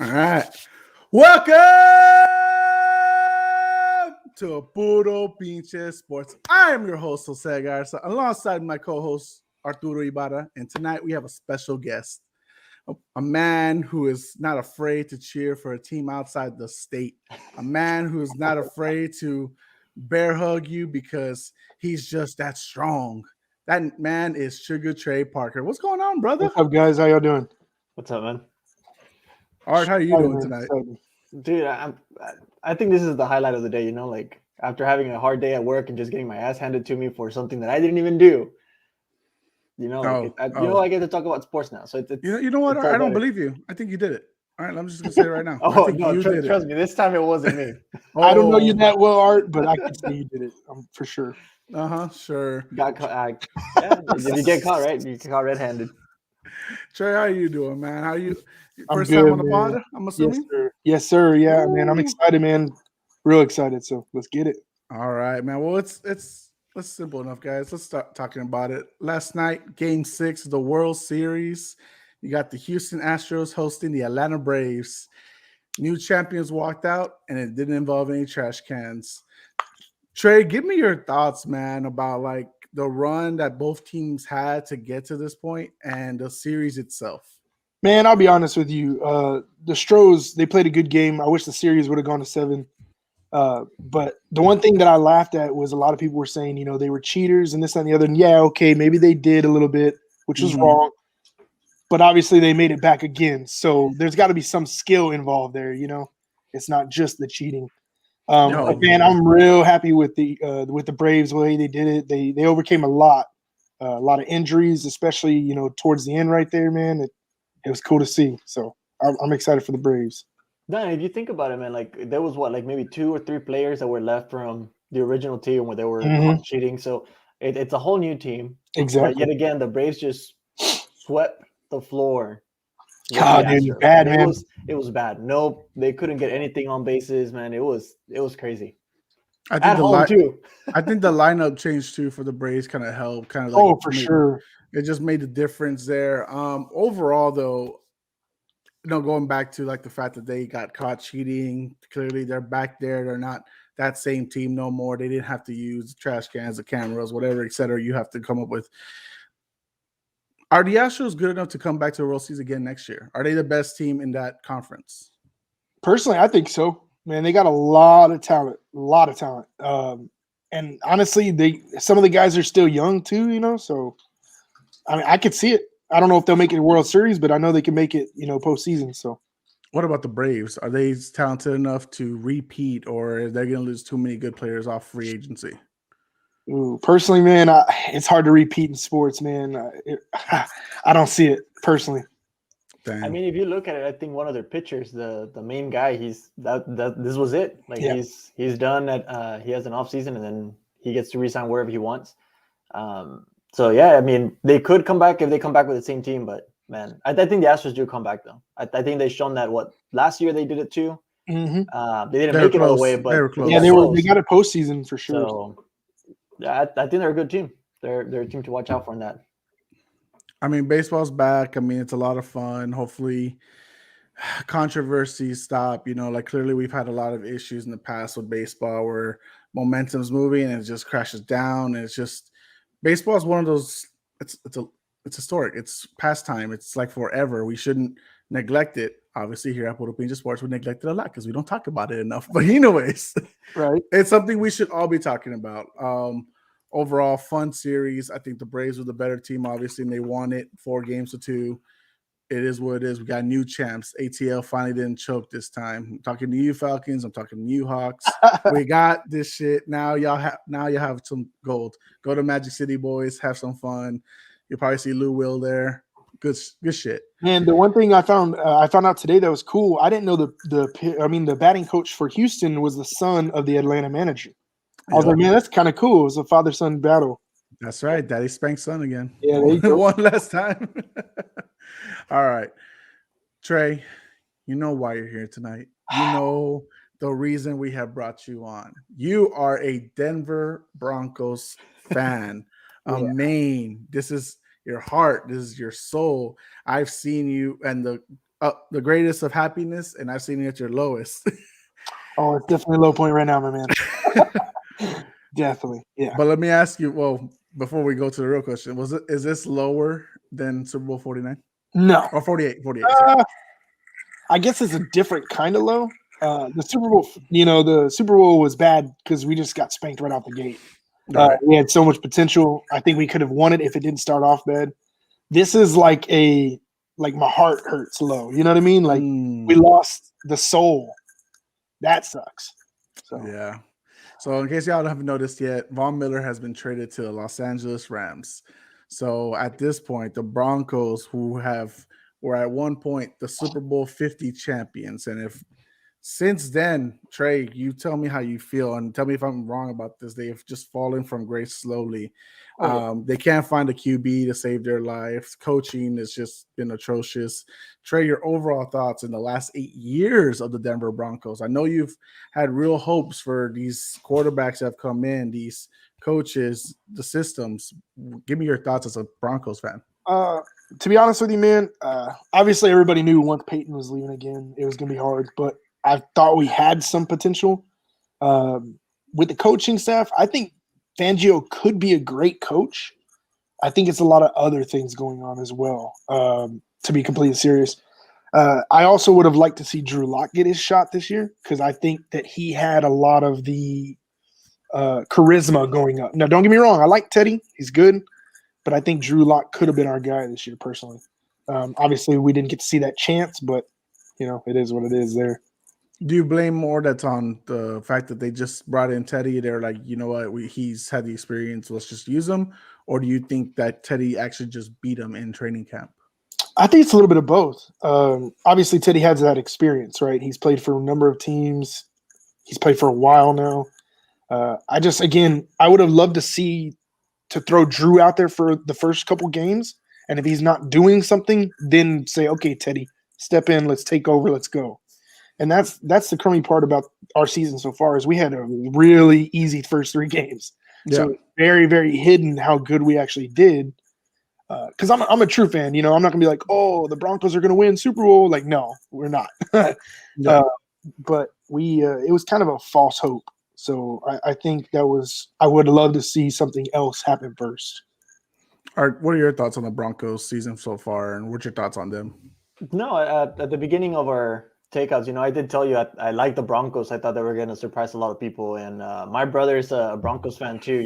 All right. Welcome to Puro Pinche Sports. I am your host, Jose Garza, alongside my co-host, Arturo Ibarra. And tonight we have a special guest, a man who is not afraid to cheer for a team outside the state, a man who is not afraid to bear hug you because he's just that strong. That man is Sugar Trey Parker. What's going on, brother? What's up, guys? How y'all doing? What's up, man? Art, how are you Excited, doing man. tonight? Excited. Dude, I think this is the highlight of the day. Like after having a hard day at work and just getting my ass handed to me for something that I didn't even do. I get to talk about sports now. So You know what? it's all I don't better. believe you. I think you did it. All right, I'm just gonna say it right now. I Oh think no, you did trust it. me, this time it wasn't me. I don't know you Oh, that well, Art, but I can say you did it for sure. sure. Got caught. Yeah, if you get caught, right? You get caught red-handed. Trey, how you doing, man? How you? I'm First good, time on the pod, man. I'm Yes, assuming. sir. Yes, sir. Yeah, man. I'm Woo. excited, man. Real excited. So let's get it. All right, man. Well, it's simple enough, guys. Let's start talking about it. Last night, Game 6 of the World Series. You got the Houston Astros hosting the Atlanta Braves. New champions walked out, and it didn't involve any trash cans. Trey, give me your thoughts, man, about like the run that both teams had to get to this point and the series itself. Man, I'll be honest with you. The Stros, they played a good game. I wish the series would have gone to 7. But the one thing that I laughed at was a lot of people were saying, they were cheaters and this and the other. And yeah, okay, maybe they did a little bit, which was Mhm. wrong. But obviously they made it back again. So there's got to be some skill involved there. It's not just the cheating. No, But man, I'm real happy with the Braves the way they did it. They overcame a lot of injuries, especially towards the end right there, man. It was cool to see. So I'm excited for the Braves. No, if you think about it, man, like there was like maybe 2 or 3 players that were left from the original team where they were Mhm. caught cheating. So it's a whole new team. But Exactly. yet again, the Braves just swept the floor with the God, dude, Astros, bad and man. it was bad. No, they couldn't get anything on bases, man. It was crazy I think at the home li- too. I think the lineup change too for the Braves kind of helped, kind of like Oh, for sure. it just made the difference there. Overall, though, going back to like the fact that they got caught cheating, clearly they're back there. They're not that same team no more. They didn't have to use trash cans, the cameras, whatever, etc. You have to come up with. Are the Astros good enough to come back to the World Series again next year? Are they the best team in that conference? Personally, I think so. Man, they got a lot of talent, a lot of talent. And honestly, some of the guys are still young too, So I mean, I could see it. I don't know if they'll make it a World Series, but I know they can make it, postseason. So What about the Braves? Are they talented enough to repeat, or are they going to lose too many good players off free agency? personally, man, it's hard to repeat in sports, man. I don't see it personally. Damn. I mean, if you look at it, I think one of their pitchers, the main guy, he's that this was it. Like Yeah. he's done at he has an off season and then he gets to resign wherever he wants. So yeah, I mean, they could come back if they come back with the same team, but man, I think the Astros do come back though. I think they've shown that last year they did it too. Mm-hmm. They didn't They were make it all the close. way, They but were close. Yeah, got they close. got a postseason for sure. So yeah, I think they're a good team. They're a team to watch out for in that. I mean, baseball's back. I mean, it's a lot of fun. Hopefully, controversies stop. Like clearly we've had a lot of issues in the past with baseball where momentum's moving and it just crashes down. And it's just baseball is one of those. It's historic. It's pastime. It's like forever. We shouldn't neglect it. Obviously, here at Puerto Pinja Sports, we neglect it a lot because we don't talk about it enough. But anyways, Right. it's something we should all be talking about. Overall, fun series. I think the Braves were the better team, obviously, and they won it 4-2. It is what it is. We got new champs. ATL finally didn't choke this time. I'm talking to you, Falcons. I'm talking to you, Hawks. We got this shit. Now y'all have some gold. Go to Magic City, boys. Have some fun. You'll probably see Lou Will there. Good shit. And the one thing I found out today that was cool. I didn't know the batting coach for Houston was the son of the Atlanta manager. I was Yep. like, man, that's kind of cool. It was a father-son battle. That's right. Daddy spanked son again. Yeah, there you go. One last time. All right. Trey, you know why you're here tonight. You know the reason we have brought you on. You are a Denver Broncos fan, a Yeah. Maine. This is your heart. This is your soul. I've seen you and the the greatest of happiness, and I've seen it at your lowest. Oh, it's definitely a low point right now, my man. Definitely, yeah. But let me ask you, well, before we go to the real question, is this lower than Super Bowl 49 No, or 48? 48. Sorry. I guess it's a different kind of low. The Super Bowl, the Super Bowl was bad because we just got spanked right out the gate. Right. We had so much potential. I think we could have won it if it didn't start off bad. This is like my heart hurts low. You know what I mean? Like we lost the soul. That sucks. So yeah. So in case y'all haven't noticed yet, Von Miller has been traded to the Los Angeles Rams. So at this point, the Broncos, who were at one point the Super Bowl 50 champions, and if since then, Trey, you tell me how you feel and tell me if I'm wrong about this. They have just fallen from grace slowly. They can't find a QB to save their lives. Coaching has just been atrocious. Trey, your overall thoughts in the last 8 years of the Denver Broncos. I know you've had real hopes for these quarterbacks that have come in, these coaches, the systems. Give me your thoughts as a Broncos fan. To be honest with you, man, obviously everybody knew once Peyton was leaving again, it was going to be hard, but I thought we had some potential. With the coaching staff, I think Fangio could be a great coach. I think it's a lot of other things going on as well, to be completely serious. I also would have liked to see Drew Lock get his shot this year because I think that he had a lot of the charisma going up. Now, don't get me wrong. I like Teddy. He's good. But I think Drew Lock could have been our guy this year personally. Obviously, we didn't get to see that chance, but, it is what it is there. Do you blame more that's on the fact that they just brought in Teddy? They're like, you know what, he's had the experience, let's just use him? Or do you think that Teddy actually just beat him in training camp? I think it's a little bit of both. Obviously, Teddy has that experience, right? He's played for a number of teams. He's played for a while now. I would have loved to throw Drew out there for the first couple games. And if he's not doing something, then say, okay, Teddy, step in, let's take over, let's go. And that's the crummy part about our season so far is we had a really easy first 3 games. Yeah. So very, very hidden how good we actually did. Because I'm a true fan. I'm not going to be like, oh, the Broncos are going to win Super Bowl. Like, no, we're not. Yeah. But it was kind of a false hope. So I think I would love to see something else happen first. All right, what are your thoughts on the Broncos season so far, and what's your thoughts on them? No, at the beginning of our takeouts, I did tell you I like the Broncos. I thought they were going to surprise a lot of people, and my brother's a Broncos fan too.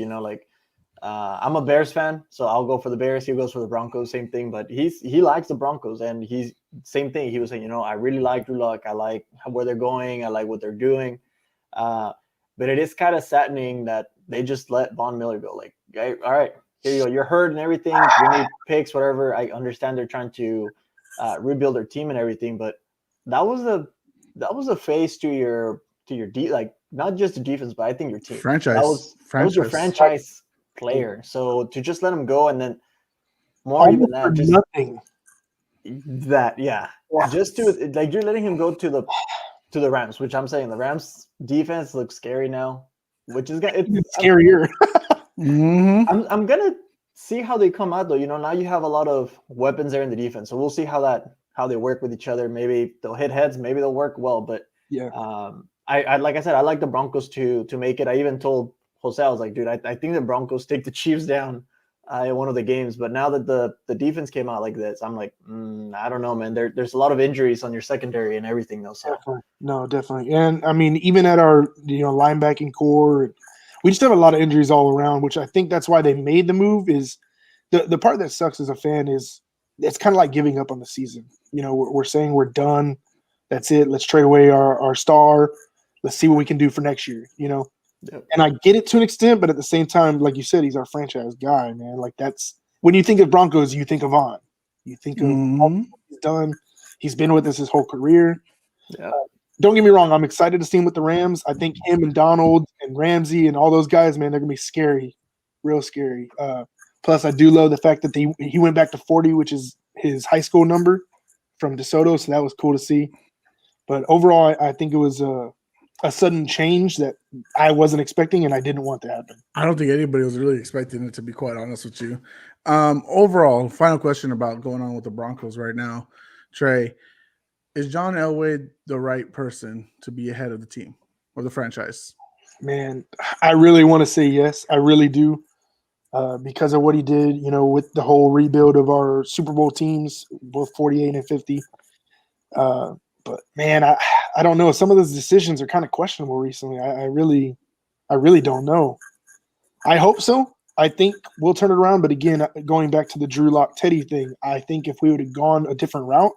I'm a Bears fan, so I'll go for the Bears. He goes for the Broncos, same thing. But he likes the Broncos, and he's same thing. He was saying, I really like Drew Lock. I like where they're going. I like what they're doing. But it is kind of saddening that they just let Von Miller go. Like, okay, all right, here you go. You're hurt and everything. We need picks, whatever. I understand they're trying to rebuild their team and everything, but that was a phase to your like not just the defense, but I think your team. Franchise. That was your franchise player. So to just let him go and then more even that, just nothing. That just to like you're letting him go to the Rams, which I'm saying the Rams defense looks scary now, which is it's scarier. I'm gonna see how they come out though. Now you have a lot of weapons there in the defense, so we'll see how they work with each other. Maybe they'll hit heads, maybe they'll work well. But yeah, I like I said, I like the Broncos to make it. I even told Jose, I was like, dude, I think the Broncos take the Chiefs down in one of the games. But now that the defense came out like this, I'm like, I don't know, man. There's a lot of injuries on your secondary and everything, though. So. Definitely. And I mean, even at our linebacking core, we just have a lot of injuries all around. Which I think that's why they made the move. Is the part that sucks as a fan is it's kind of like giving up on the season. We're saying we're done. That's it. Let's trade away our star. Let's see what we can do for next year. Yep. And I get it to an extent, but at the same time, like you said, he's our franchise guy, man. Like that's when you think of Broncos, you think of Von. You think of all he's done. He's been with us his whole career. Yeah. Don't get me wrong. I'm excited to see him with the Rams. I think him and Donald and Ramsey and all those guys, man, they're gonna be scary, real scary. Plus, I do love the fact that he went back to 40, which is his high school number from DeSoto, so that was cool to see. But overall, I think it was a sudden change that I wasn't expecting, and I didn't want to happen. I don't think anybody was really expecting it, to be quite honest with you. Overall, final question about going on with the Broncos right now, Trey. is John Elway the right person to be ahead of the team or the franchise? Man, I really want to say yes. I really do. Because of what he did, with the whole rebuild of our Super Bowl teams, both 48 and 50. But man, I don't know. Some of those decisions are kind of questionable recently. I really don't know. I hope so. I think we'll turn it around. But again, going back to the Drew Lock Teddy thing, I think if we would have gone a different route,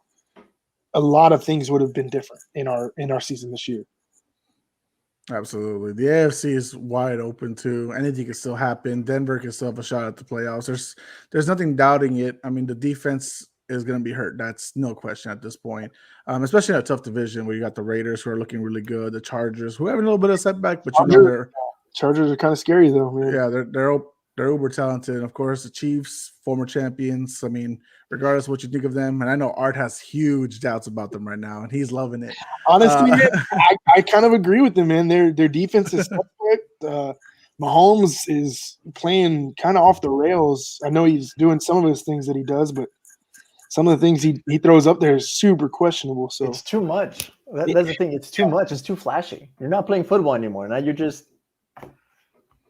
a lot of things would have been different in our season this year. Absolutely. The AFC is wide open too. Anything can still happen. Denver can still have a shot at the playoffs. There's nothing doubting it. I mean, the defense is going to be hurt. That's no question at this point, especially in a tough division where you got the Raiders who are looking really good, the Chargers who have a little bit of setback, but Chargers are kind of scary though, man. Yeah, they're uber talented. And of course, the Chiefs, former champions. I mean, regardless of what you think of them, and I know Art has huge doubts about them right now, and he's loving it. Honestly, man, I kind of agree with them, man. Their defense is suspect. Mahomes is playing kind of off the rails. I know he's doing some of those things that he does, but some of the things he throws up there is super questionable. So it's too much. That's the thing. It's too much. It's too flashy. You're not playing football anymore. Now you're just –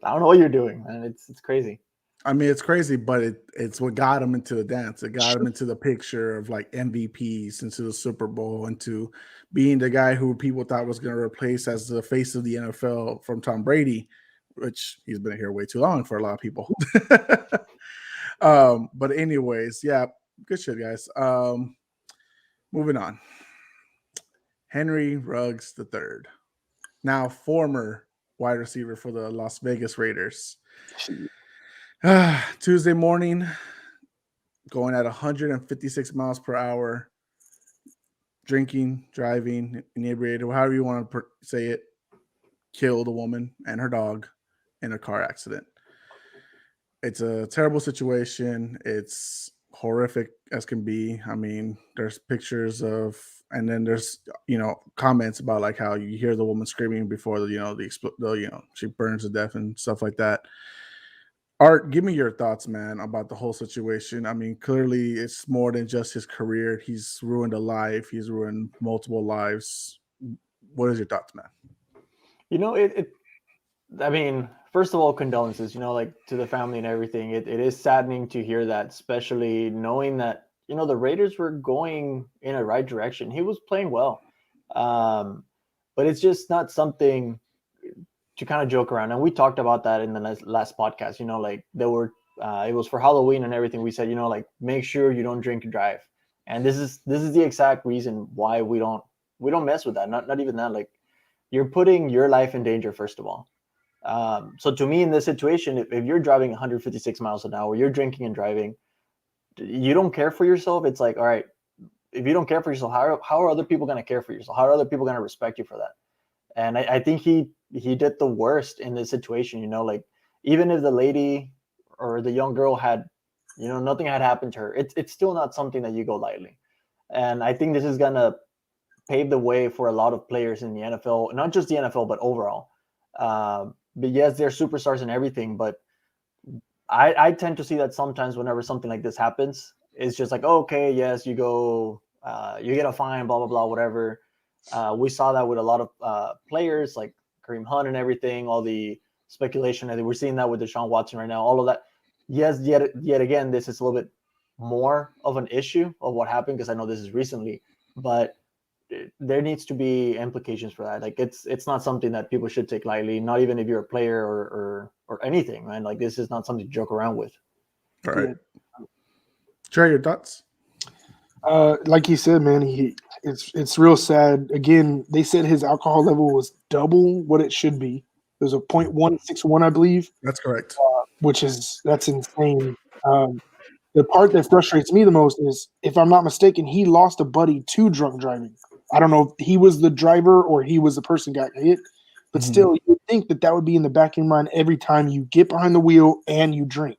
I don't know what you're doing, man. It's crazy. I mean, it's crazy, but it's what got him into the dance. It got him into the picture of like MVPs, into the Super Bowl, into being the guy who people thought was going to replace as the face of the NFL from Tom Brady, which he's been here way too long for a lot of people. But anyways, yeah, good shit, guys. Moving on. Henry Ruggs III, now former wide receiver for the Las Vegas Raiders. Tuesday morning, going at 156 miles per hour, drinking, driving, inebriated, however you want to say it, killed a woman and her dog in a car accident. It's a terrible situation. It's horrific as can be. I mean, there's pictures of, and then there's, comments about like how you hear the woman screaming before she burns to death and stuff like that. Art, give me your thoughts, man, about the whole situation. I mean, clearly it's more than just his career. He's ruined a life. He's ruined multiple lives. What is your thoughts, man? I mean, first of all, condolences, like to the family and everything. It is saddening to hear that, especially knowing that, the Raiders were going in a right direction. He was playing well. But it's just not something to kind of joke around. And we talked about that in the last podcast, like there were, it was for Halloween and everything. We said, like, make sure you don't drink and drive. And this is the exact reason why we don't mess with that. Not even that, like you're putting your life in danger, first of all. So to me in this situation, if you're driving 156 miles an hour, you're drinking and driving, you don't care for yourself. It's like, all right, if you don't care for yourself, how are other people going to care for yourself? How are other people going to respect you for that? And I think he did the worst in this situation, like even if the lady or the young girl had, nothing had happened to her, it's still not something that you go lightly. And I think this is going to pave the way for a lot of players in the NFL, not just the NFL, but overall. But yes, they're superstars and everything, but I tend to see that sometimes whenever something like this happens, it's just like, oh, okay, yes, you go, you get a fine, blah, blah, blah, whatever. We saw that with a lot of players like Kareem Hunt and everything, all the speculation. I think we're seeing that with Deshaun Watson right now, all of that. Yes, yet again, this is a little bit more of an issue of what happened because I know this is recently, but there needs to be implications for that. Like it's not something that people should take lightly, not even if you're a player or anything, man. Like this is not something to joke around with. All right. Share your thoughts. Like you said, man, it's real sad. Again, they said his alcohol level was double what it should be. It was a 0.161, I believe. That's correct. That's insane. The part that frustrates me the most is, if I'm not mistaken, he lost a buddy to drunk driving. I don't know if he was the driver or he was the person got hit, but still, you would think that would be in the back of your mind every time you get behind the wheel and you drink.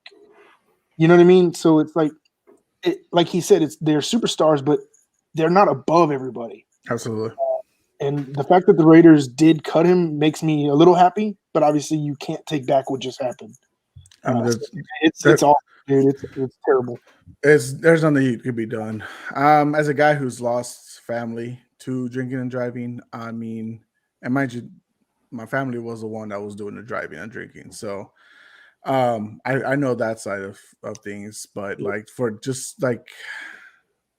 You know what I mean? So it's like he said, they're superstars, but they're not above everybody. Absolutely. And the fact that the Raiders did cut him makes me a little happy, but obviously you can't take back what just happened. It's awful, dude. It's terrible. There's nothing that could be done. As a guy who's lost family to drinking and driving. I mean, and mind you, my family was the one that was doing the driving and drinking. So I know that side of things, but like for just like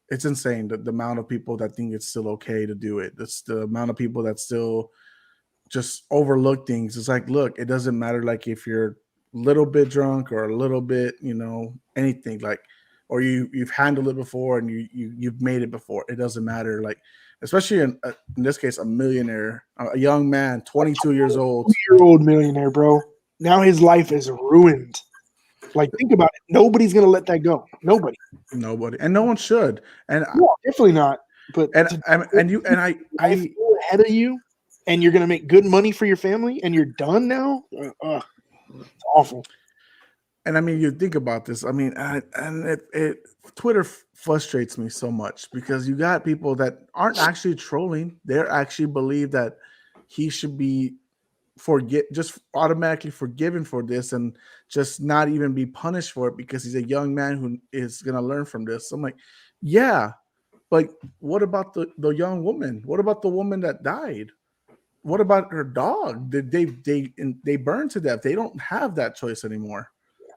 it's insane the amount of people that think it's still okay to do it. That's the amount of people that still just overlook things. It's like, look, it doesn't matter like if you're a little bit drunk or a little bit, anything like, or you've handled it before and you've made it before. It doesn't matter. Like, especially in this case, a millionaire, a young man, 22 years old, 2-year-old millionaire, bro. Now his life is ruined. Like, think about it. Nobody's gonna let that go. Nobody. and no one should. And No, definitely not. But I go ahead of you, and you're gonna make good money for your family, and you're done now. It's awful. And I mean, you think about this. I mean, Twitter frustrates me so much because you got people that aren't actually trolling. They actually believe that he should be just automatically forgiven for this and just not even be punished for it because he's a young man who is going to learn from this. I'm like, yeah, but what about the young woman? What about the woman that died? What about her dog? They burned to death. They don't have that choice anymore.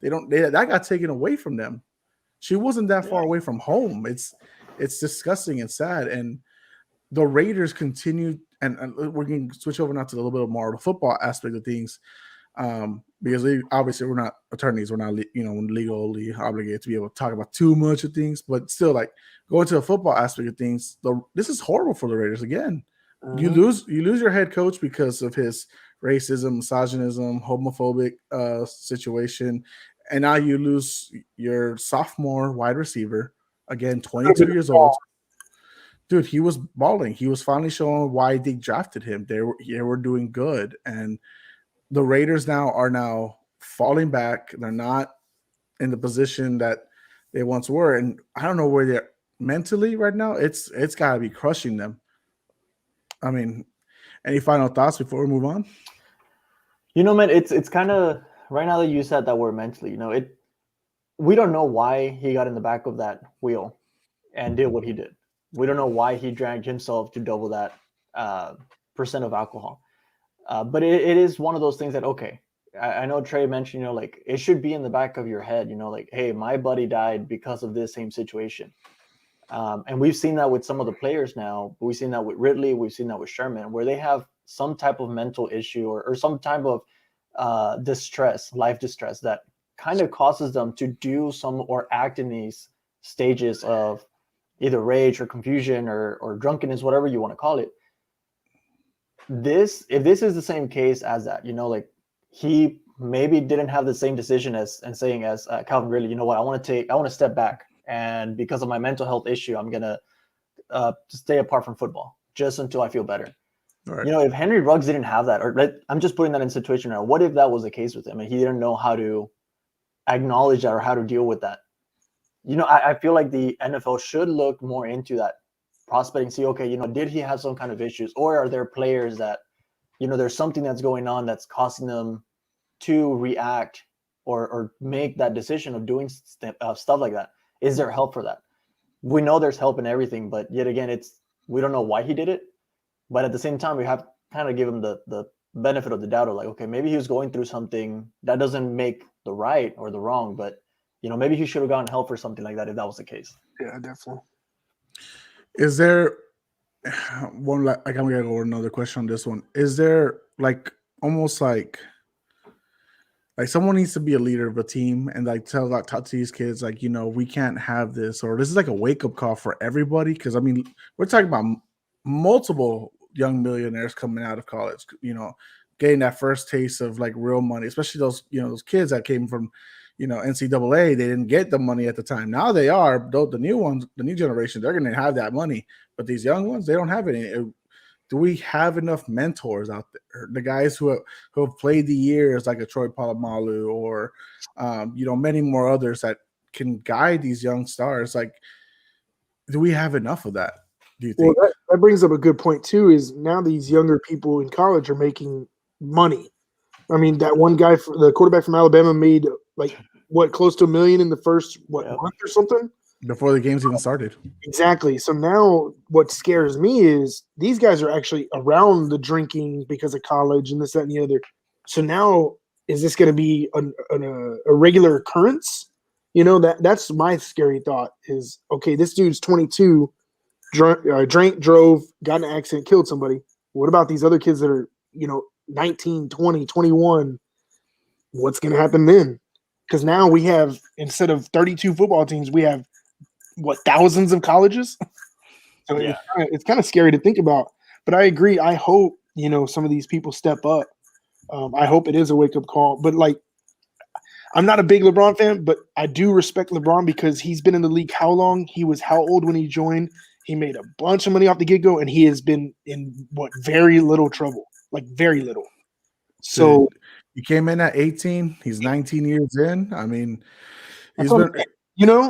That got taken away from them. She wasn't that far away from home. It's disgusting and sad. And the Raiders continue, and we're going to switch over now to a little bit more of the football aspect of things, because obviously we're not attorneys. We're not legally obligated to be able to talk about too much of things. But still, like going to the football aspect of things, this is horrible for the Raiders again. You lose your head coach because of his racism, misogynism, homophobic situation, and now you lose your sophomore wide receiver again, 22 years old. Dude, he was balling. He was finally showing why they drafted him. They were doing good, and the Raiders are falling back. They're not in the position that they once were, and I don't know where they're mentally right now. It's got to be crushing them. I mean, any final thoughts before we move on? Man, it's kind of right now that you said that word mentally. We don't know why he got in the back of that wheel and did what he did. We don't know why he drank himself to double that percent of alcohol. But it is one of those things that, okay, I know Trey mentioned, like it should be in the back of your head, like, hey, my buddy died because of this same situation. And we've seen that with some of the players now. We've seen that with Ridley. We've seen that with Sherman, where they have some type of mental issue or some type of life distress that kind of causes them to do some or act in these stages of either rage or confusion or drunkenness, whatever you want to call it. If this is the same case as that, like he maybe didn't have the same decision as Calvin Ridley, you know what, I want to step back. And because of my mental health issue, I'm going to stay apart from football just until I feel better. Right. If Henry Ruggs didn't have that, or I'm just putting that in a situation now, what if that was the case with him and he didn't know how to acknowledge that or how to deal with that? I feel like the NFL should look more into that prospect and see, okay, did he have some kind of issues, or are there players that, there's something that's going on that's causing them to react or make that decision of doing stuff like that? Is there help for that? We know there's help in everything, but yet again, we don't know why he did it. But at the same time, we have to kind of give him the benefit of the doubt of like, okay, maybe he was going through something that doesn't make the right or the wrong, but maybe he should have gotten help for something like that if that was the case. Yeah, definitely. Is there one, like I'm gonna go over another question on this one? Is there like almost like someone needs to be a leader of a team and like talk to these kids like, we can't have this, or this is like a wake-up call for everybody? Because I mean, we're talking about multiple young millionaires coming out of college, getting that first taste of like real money, especially those those kids that came from NCAA. They didn't get the money at the time. Now they are. The new ones, the new generation, they're going to have that money. But these young ones, they don't have any. Do we have enough mentors out there? The guys who have played the years, like a Troy Polamalu or many more others that can guide these young stars. Like, do we have enough of that? Do you think? Well, that brings up a good point too. Is now these younger people in college are making money. I mean, that one guy, the quarterback from Alabama, made like close to $1 million in the first month or something. before the games even started. Exactly. So now what scares me is these guys are actually around the drinking because of college and this, that, and the other. So now is this going to be a regular occurrence? You know, that's my scary thought is, okay, this dude's 22, drank, drove, got in an accident, killed somebody. What about these other kids that are, 19, 20, 21? What's going to happen then? Because now we have, instead of 32 football teams, we have thousands of colleges. So Yeah. it's kind of scary to think about. But I agree. I hope some of these people step up. I hope it is a wake up call. But like, I'm not a big LeBron fan, but I do respect LeBron because he's been in the league how long? He was how old when he joined? He made a bunch of money off the get go, and he has been in very little trouble, like very little. So Dude, he came in at 18. He's 19 years in. I mean, he's that's been.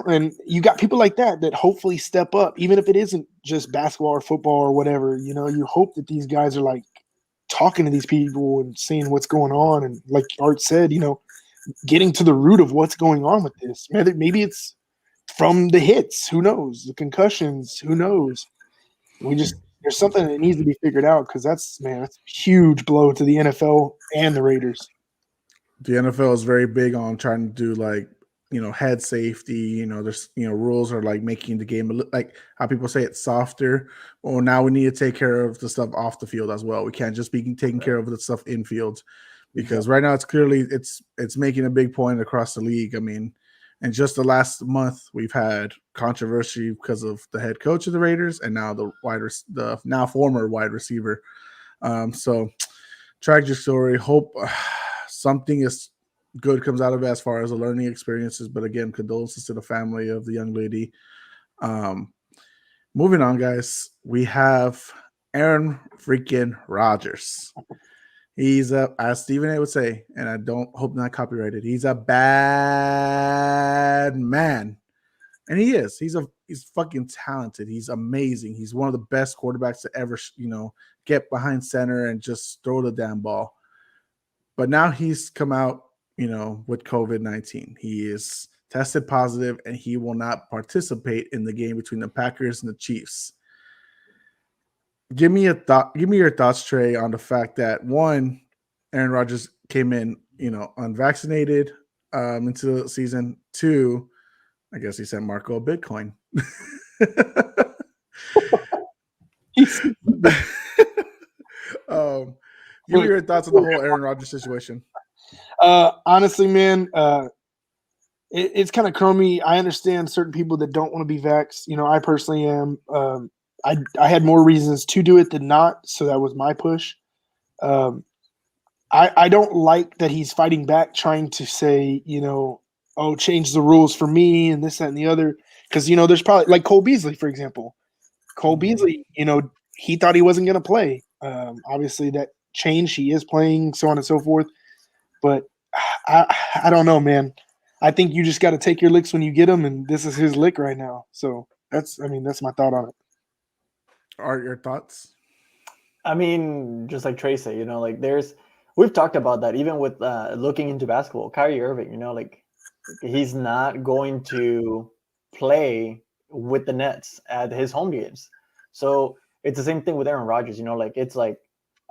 and you got people like that hopefully step up, even if it isn't just basketball or football or whatever. You hope that these guys are like talking to these people and seeing what's going on, and like Art said, getting to the root of what's going on with this. Maybe it's from the hits. Who knows? The concussions. Who knows? There's something that needs to be figured out because that's a huge blow to the NFL and the Raiders. The NFL is very big on trying to do like, head safety. There's, rules are like making the game like how people say it's softer. Well, now we need to take care of the stuff off the field as well. We can't just be taking care of the stuff in field because right now it's clearly it's making a big point across the league. I mean, and just the last month we've had controversy because of the head coach of the Raiders and now the now former wide receiver. So tragic story. Hope something is good comes out of it as far as the learning experiences. But again, condolences to the family of the young lady. Moving on, guys, we have Aaron freaking Rodgers. He's as Stephen A would say, and I don't hope not copyrighted. He's a bad man, and he is. He's fucking talented. He's amazing. He's one of the best quarterbacks to ever, get behind center and just throw the damn ball. But now he's come out, with COVID-19. He is tested positive, and he will not participate in the game between the Packers and the Chiefs. Give me your thoughts, Trey, on the fact that one, Aaron Rodgers came in, unvaccinated into the season. Two, I guess he sent Marco a Bitcoin. Give me your thoughts on the whole Aaron Rodgers situation. Honestly, man, it's kind of crummy. I understand certain people that don't want to be vaxxed. I personally am. I had more reasons to do it than not, so that was my push. I don't like that he's fighting back, trying to say, change the rules for me and this, that, and the other. Because, there's probably like Cole Beasley, for example. Cole Beasley, he thought he wasn't going to play. Obviously, that changed. He is playing, so on and so forth. But I don't know, man. I think you just got to take your licks when you get them, and this is his lick right now. So that's my thought on it. Are your thoughts? I mean, just like Trey said, we've talked about that even with looking into basketball. Kyrie Irving, he's not going to play with the Nets at his home games. So it's the same thing with Aaron Rodgers. It's like,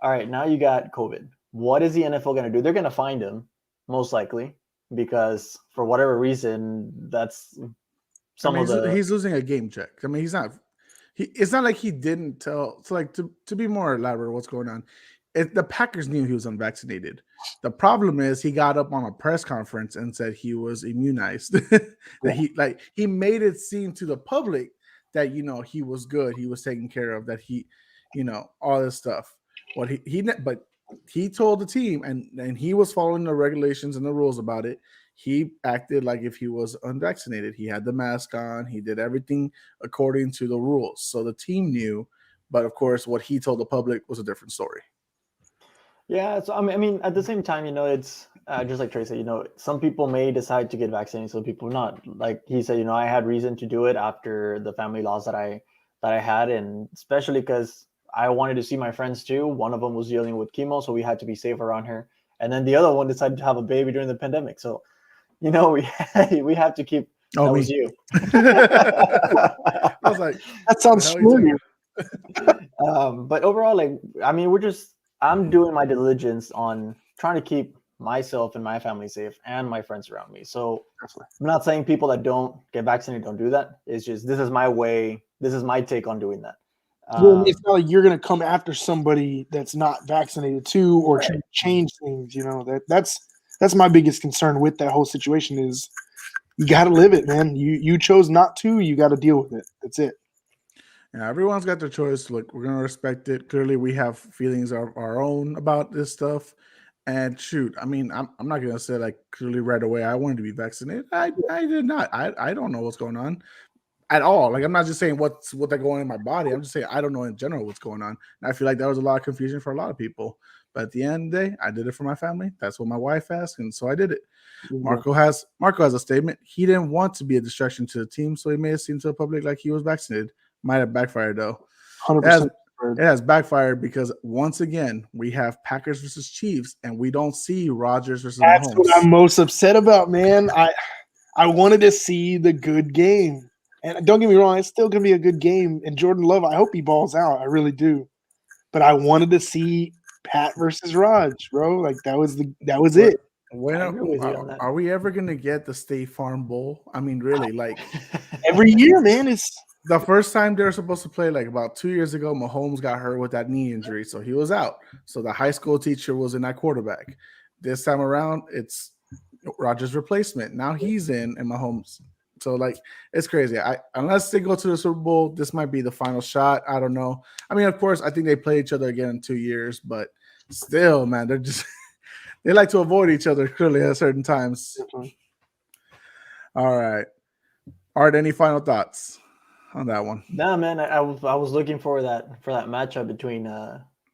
all right, now you got COVID. What is the NFL going to do? They're going to find him, most likely, because for whatever reason, that's he's losing a game check. I mean, he's not. It's not like he didn't tell. So, like to be more elaborate, what's going on? The Packers knew he was unvaccinated. The problem is he got up on a press conference and said he was immunized. That he made it seem to the public that he was good, he was taken care of, that he, all this stuff. But he told the team, and he was following the regulations and the rules about it. He acted like if he was unvaccinated. He had the mask on. He did everything according to the rules. So the team knew, but of course, what he told the public was a different story. Yeah, so I mean, at the same time, it's just like Trey said, some people may decide to get vaccinated, some people not. Like he said, I had reason to do it after the family loss that I had, and especially because I wanted to see my friends too. One of them was dealing with chemo, so we had to be safe around her, and then the other one decided to have a baby during the pandemic. So, we have to keep Oh, That me. was you. I was like, That sounds the hell you familiar. But overall, like, I mean, I'm doing my diligence on trying to keep myself and my family safe and my friends around me. So I'm not saying people that don't get vaccinated don't do that. It's just, this is my way. This is my take on doing that. Well, it's not like you're going to come after somebody that's not vaccinated too, or Right. change things. You know, that's my biggest concern with that whole situation is you got to live it, man. You chose not to. You got to deal with it. That's it. Yeah, everyone's got their choice. Look, we're gonna respect it. Clearly, we have feelings of our own about this stuff. And shoot, I mean, I'm not gonna say like clearly right away I wanted to be vaccinated. I did not. I don't know what's going on at all. Like I'm not just saying what they're going in my body. I'm just saying I don't know in general what's going on. And I feel like there was a lot of confusion for a lot of people. But at the end of the day, I did it for my family. That's what my wife asked, and so I did it. Marco has a statement. He didn't want to be a distraction to the team, so he made it seem to the public like he was vaccinated. Might have backfired though. 100%. It has backfired because once again we have Packers versus Chiefs, and we don't see Rodgers versus That's Mahomes. what I'm most upset about, man. I wanted to see the good game, and don't get me wrong, it's still gonna be a good game. And Jordan Love, I hope he balls out. I really do. But I wanted to see Pat versus Raj, bro. Like that was it. When I agree with you on that. are we ever gonna get the State Farm Bowl? I mean, really, like Every year, man. It's the first time they were supposed to play, like about 2 years ago, Mahomes got hurt with that knee injury, so he was out. So the high school teacher was in that quarterback. This time around, it's Rodgers' replacement. Now he's in, and Mahomes. So like, it's crazy. Unless they go to the Super Bowl, this might be the final shot. I don't know. I mean, of course, I think they play each other again in 2 years, but still, man, they're just they like to avoid each other clearly at certain times. All right. Art, any final thoughts on that one? Nah, man, I was looking for that matchup between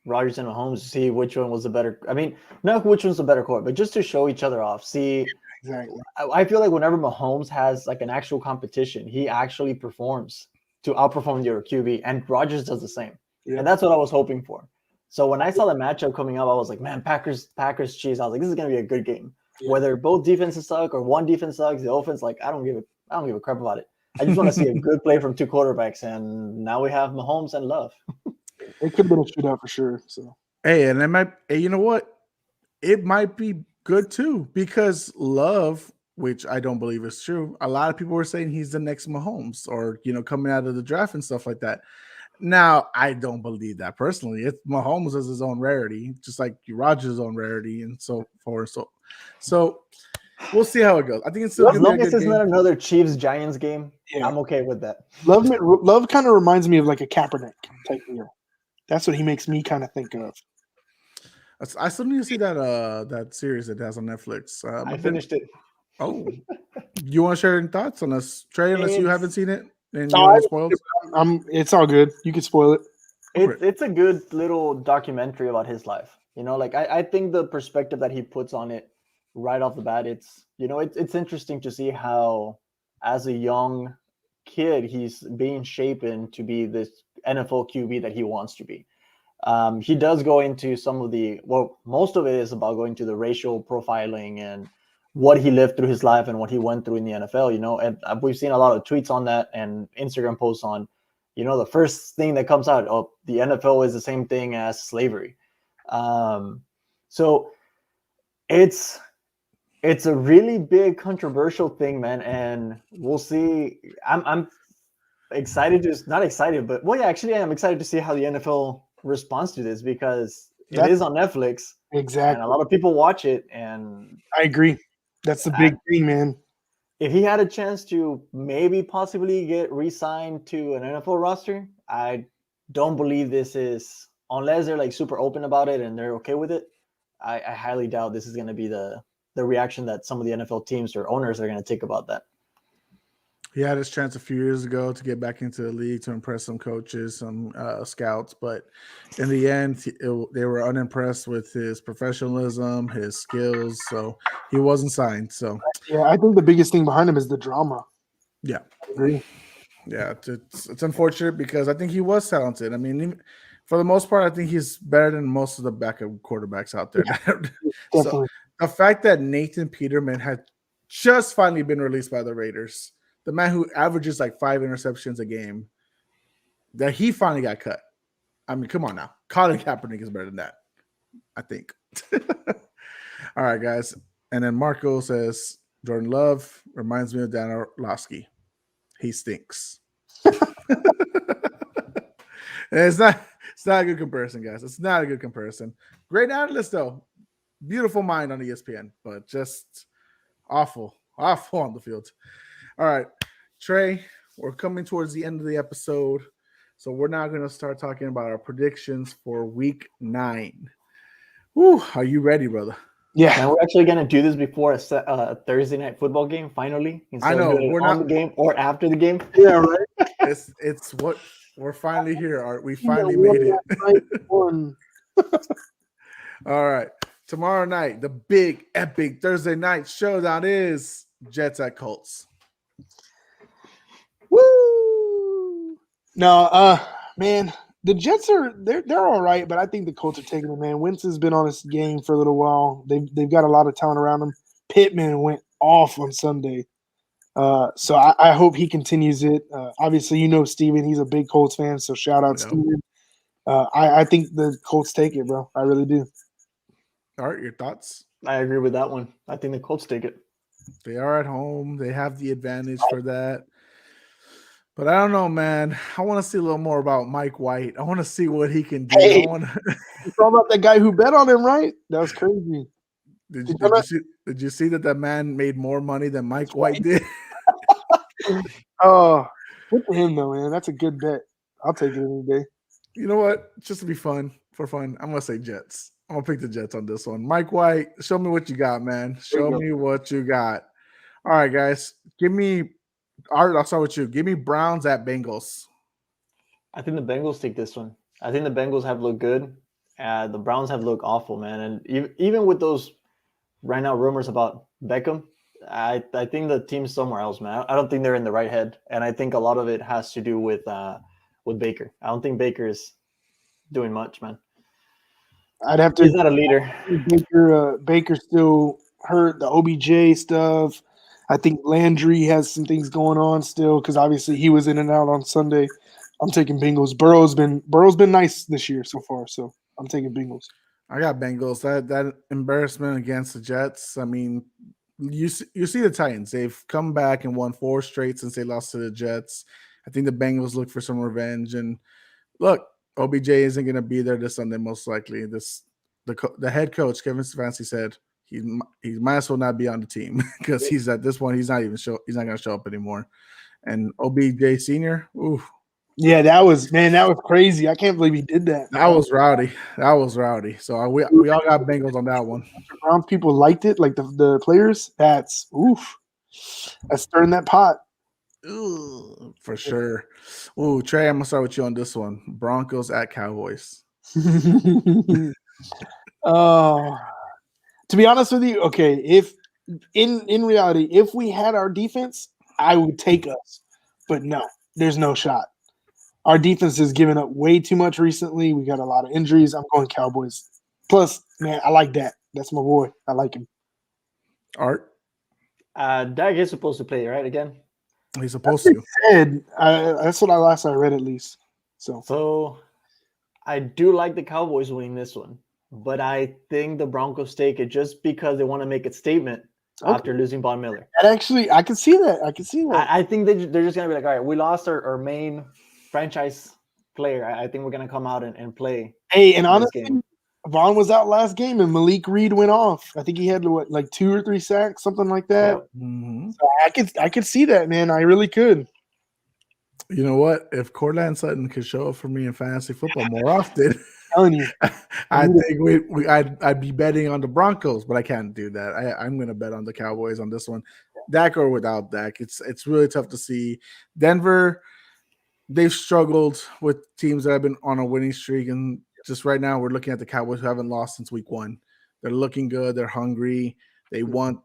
Rodgers and Mahomes to see which one was the better. I mean, not which one's the better court, but just to show each other off. See, exactly. I feel like whenever Mahomes has like an actual competition, he actually performs to outperform your QB, and Rodgers does the same. Yeah. And that's what I was hoping for. So when I saw the matchup coming up, I was like, man, Packers, Chiefs. I was like, this is gonna be a good game. Yeah. Whether both defenses suck or one defense sucks, the offense, like, I don't give a crap about it. I just want to see a good play from two quarterbacks, and now we have Mahomes and Love. It could have been a shootout for sure. So hey, and it might. Hey, you know what? It might be good too because Love, which I don't believe is true, a lot of people were saying he's the next Mahomes, or coming out of the draft and stuff like that. Now, I don't believe that personally. Mahomes is his own rarity, just like Rodgers' own rarity, and so forth. So we'll see how it goes. I think it's still as long as it's not another Chiefs-Giants game. Yeah. I'm okay with that. Love kind of reminds me of like a Kaepernick type deal. That's what he makes me kind of think of. I still need to see that series that has on Netflix. I finished it. Oh, you want to share your thoughts on this, Trey? Unless you haven't seen it. It's all good. You can spoil it. It's a good little documentary about his life. Like I think the perspective that he puts on it right off the bat, it's interesting to see how, as a young kid, he's being shaped to be this NFL QB that he wants to be. He does go into most of it is about going to the racial profiling and what he lived through his life and what he went through in the NFL, and we've seen a lot of tweets on that and Instagram posts on, the first thing that comes out, the NFL is the same thing as slavery. So it's a really big controversial thing, man. And we'll see. I'm excited not excited, but actually I am excited to see how the NFL responds to this because it is on Netflix. Exactly. And a lot of people watch it, and I agree. That's the big thing, man. If he had a chance to maybe possibly get re-signed to an NFL roster, I don't believe this is, unless they're like super open about it and they're okay with it, I highly doubt this is going to be the reaction that some of the NFL teams or owners are going to take about that. He had his chance a few years ago to get back into the league to impress some coaches, some scouts, but in the end, they were unimpressed with his professionalism, his skills, so he wasn't signed. So yeah, I think the biggest thing behind him is the drama. Yeah, I agree. Yeah, it's unfortunate because I think he was talented. I mean, for the most part, I think he's better than most of the backup quarterbacks out there. Yeah, so the fact that Nathan Peterman had just finally been released by the Raiders. the man who averages like 5 interceptions a game, that he finally got cut. I mean, come on now. Colin Kaepernick is better than that, I think. All right, guys. And then Marco says, Jordan Love reminds me of Dan Orlovsky. He stinks. It's not a good comparison, guys. It's not a good comparison. Great analyst, though. Beautiful mind on ESPN, but just awful on the field. All right, Trey, we're coming towards the end of the episode, so we're now going to start talking about our predictions for Week 9. Whew, are you ready, brother? Yeah. And we're actually going to do this before a Thursday night football game, finally. I know. We're on the game or after the game. Yeah, right. It's what we're finally here, Art. We finally made it. All right. Tomorrow night, the big, epic Thursday night showdown is Jets at Colts. Woo! No, man, the Jets they're all right, but I think the Colts are taking it, man. Wentz has been on this game for a little while. They've got a lot of talent around them. Pittman went off on Sunday. So I hope he continues it. Obviously, you know Steven, he's a big Colts fan, so shout out Steven. I think the Colts take it, bro. I really do. Art, your thoughts? I agree with that one. I think the Colts take it. They are at home. They have the advantage for that. But I don't know, man. I want to see a little more about Mike White. I want to see what he can do. Hey, you talking about that guy who bet on him, right? That was crazy. Did you see that man made more money than Mike White did? Oh, good for him, though, man. That's a good bet. I'll take it any day. You know what? Just to be fun, I'm going to say Jets. I'm going to pick the Jets on this one. Mike White, show me what you got, man. Show me what you got. All right, guys. Art, I'll start with you. Give me Browns at Bengals. I think the Bengals take this one. I think the Bengals have looked good. The Browns have looked awful, man. And even with those right now rumors about Beckham, I think the team's somewhere else, man. I don't think they're in the right head. And I think a lot of it has to do with Baker. I don't think Baker is doing much, man. I'd have to. He's not a leader. Baker still hurt, the OBJ stuff. I think Landry has some things going on still because obviously he was in and out on Sunday. I'm taking Bengals. Burrow's been nice this year so far, so I'm taking Bengals. I got Bengals. That embarrassment against the Jets. I mean, you see the Titans. They've come back and won 4 straight since they lost to the Jets. I think the Bengals look for some revenge. And look, OBJ isn't going to be there this Sunday most likely. The head coach Kevin Stefanski said he might as well not be on the team because he's at this point he's not going to show up anymore. And OBJ Senior, ooh. Yeah, that was crazy. I can't believe he did that. That was rowdy. So we all got Bengals on that one. Browns people liked it, like the players. That's stirring that pot. Ooh, for sure. Ooh, Trey, I'm gonna start with you on this one. Broncos at Cowboys. Oh, to be honest with you, okay. If in reality, if we had our defense, I would take us. But no, there's no shot. Our defense has given up way too much recently. We got a lot of injuries. I'm going Cowboys. Plus, man, I like that. That's my boy. I like him. Art? Dak is supposed to play, right, again? He's supposed to. That's what I read at least. So I do like the Cowboys winning this one, but I think the Broncos take it just because they want to make a statement after losing Von Miller. And actually, I can see that. I think they're just going to be like, all right, we lost our main franchise player. I think we're going to come out and play. Hey, and honestly, Vaughn was out last game and Malik Reed went off. I think he had like 2 or 3 sacks, something like that. Yep. Mm-hmm. So I could see that, man. I really could. You know what? If Cortland Sutton could show up for me in fantasy football more often, I'm telling you, I think I'd be betting on the Broncos, but I can't do that. I'm going to bet on the Cowboys on this one. Dak or without Dak, it's really tough to see. Denver, they've struggled with teams that have been on a winning streak, and just right now we're looking at the Cowboys who haven't lost since week 1. They're looking good. They're hungry. They want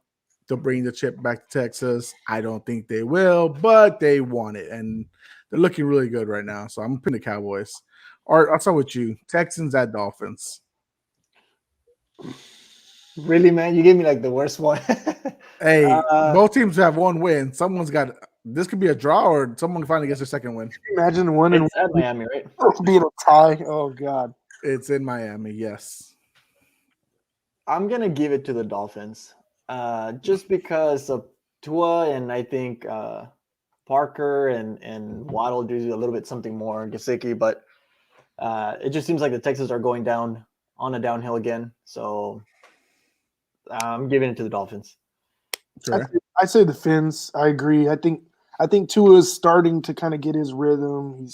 to bring the chip back to Texas. I don't think they will, but they want it, and they're looking really good right now. So I'm picking the Cowboys. Art, I'll start with you. Texans at Dolphins. Really, man? You gave me like the worst one. Hey, both teams have 1 win. Someone's got this could be a draw or someone finally gets their second win. Imagine one and It's at Miami, right? being a tie. Oh God. It's in Miami, yes. I'm gonna give it to the Dolphins, just because of Tua, and I think Parker and Waddle do a little bit something more. Gesicki, but it just seems like the Texans are going down on a downhill again. So I'm giving it to the Dolphins. Sure. I say the Fins. I agree. I think Tua is starting to kind of get his rhythm.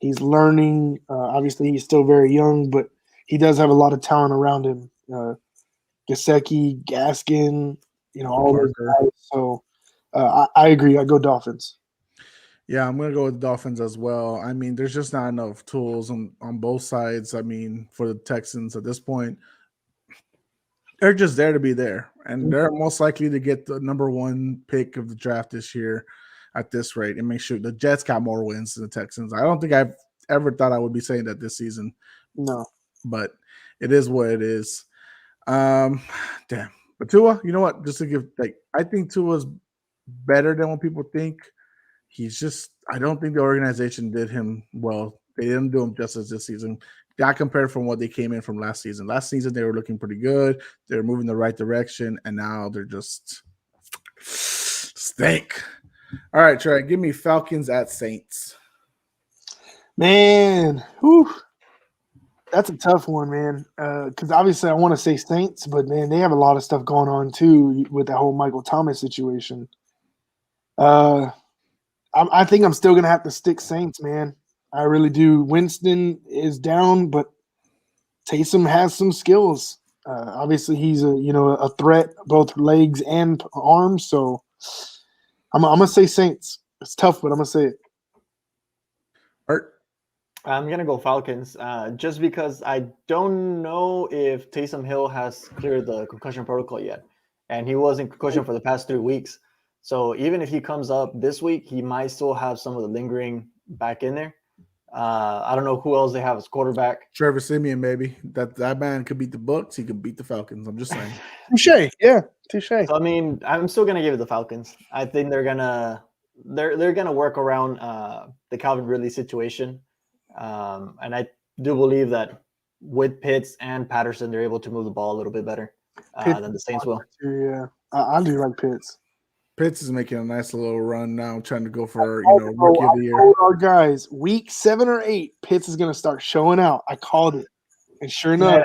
He's learning. Obviously, he's still very young, but he does have a lot of talent around him. Gesicki, Gaskin, all those guys. So I agree. I go Dolphins. Yeah, I'm gonna go with Dolphins as well. I mean, there's just not enough tools on both sides. I mean, for the Texans at this point, they're just there to be there, and they're most likely to get the number 1 pick of the draft this year at this rate. And make sure the Jets got more wins than the Texans. I don't think I've ever thought I would be saying that this season. No, but it is what it is. Damn. But Tua, you know what? Just to give, I think Tua's better than what people think. I don't think the organization did him well. They didn't do him justice this season. Not compared from what they came in from last season. Last season, they were looking pretty good. They were moving the right direction, and now they're just stink. All right, Trey, give me Falcons at Saints. Man, whew. That's a tough one, man. Because obviously I want to say Saints, but, man, they have a lot of stuff going on, too, with that whole Michael Thomas situation. I think I'm still going to have to stick Saints, man. I really do. Winston is down, but Taysom has some skills. Obviously, he's a threat, both legs and arms. So I'm going to say Saints. It's tough, but I'm going to say it. Art? I'm going to go Falcons, just because I don't know if Taysom Hill has cleared the concussion protocol yet. And he was in concussion for the past 3 weeks. So even if he comes up this week, he might still have some of the lingering back in there. I don't know who else they have as quarterback. Trevor Siemian, baby. That man could beat the Bucs. He could beat the Falcons. I'm just saying. Touche. Yeah, touche. So, I mean, I'm still gonna give it the Falcons. I think they're gonna work around the Calvin Ridley situation, and I do believe that with Pitts and Patterson, they're able to move the ball a little bit better than the Saints will. Yeah, I do like Pitts. Pitts is making a nice little run now, trying to go for rookie of the year. Told our guys, week 7 or 8, Pitts is going to start showing out. I called it, and sure enough,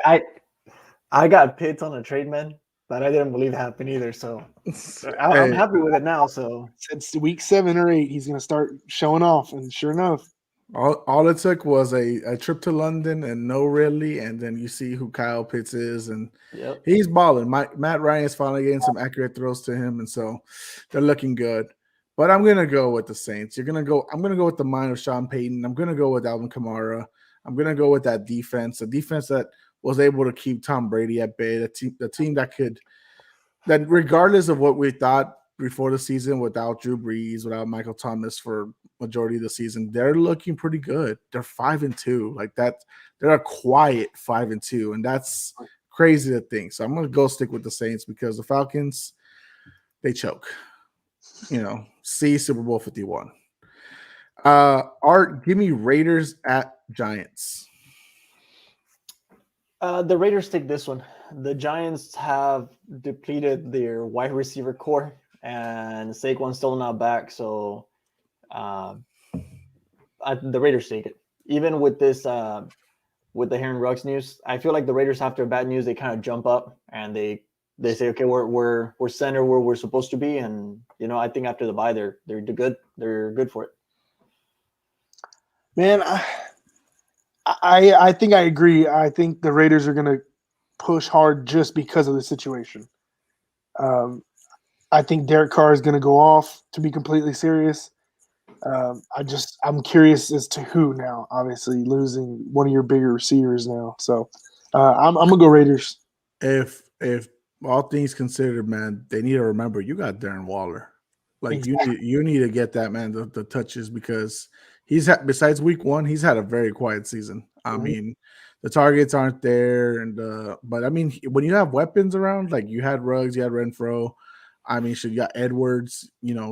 I got Pitts on a trade, man, but I didn't believe it happened either. So I'm happy with it now. So it's week 7 or 8, he's going to start showing off, and sure enough, all it took was a trip to London and no Ridley, and then you see who Kyle Pitts is, and he's balling. Matt Ryan is finally getting some accurate throws to him, and so they're looking good. But I'm gonna go with the Saints. I'm gonna go with the mind of Sean Payton. I'm gonna go with Alvin Kamara. I'm gonna go with that defense, the defense that was able to keep Tom Brady at bay, the team that regardless of what we thought before the season, without Drew Brees, without Michael Thomas for majority of the season, they're looking pretty good. They're 5-2, like that. They're a quiet 5-2, and that's crazy to think. So I'm gonna go stick with the Saints because the Falcons, they choke. See Super Bowl 51. Art, give me Raiders at Giants. The Raiders take this one. The Giants have depleted their wide receiver core, and Saquon's still not back. So the Raiders take it. Even with this, with the Aaron Ruggs news, I feel like the Raiders, after bad news, they kind of jump up and they say, okay, we're center where we're supposed to be, and I think after the bye, they're good. They're good for it. Man, I think I agree. I think the Raiders are going to push hard just because of the situation. I think Derek Carr is going to go off, to be completely serious. I'm curious as to who now. Obviously, losing one of your bigger receivers now, so I'm gonna go Raiders. If all things considered, man, they need to remember you got Darren Waller. Like Exactly. you need to get that man the touches because he's had, besides week 1, he's had a very quiet season. I mean, the targets aren't there, and but I mean, when you have weapons around, like you had Ruggs, you had Renfro, I mean, you got Edwards,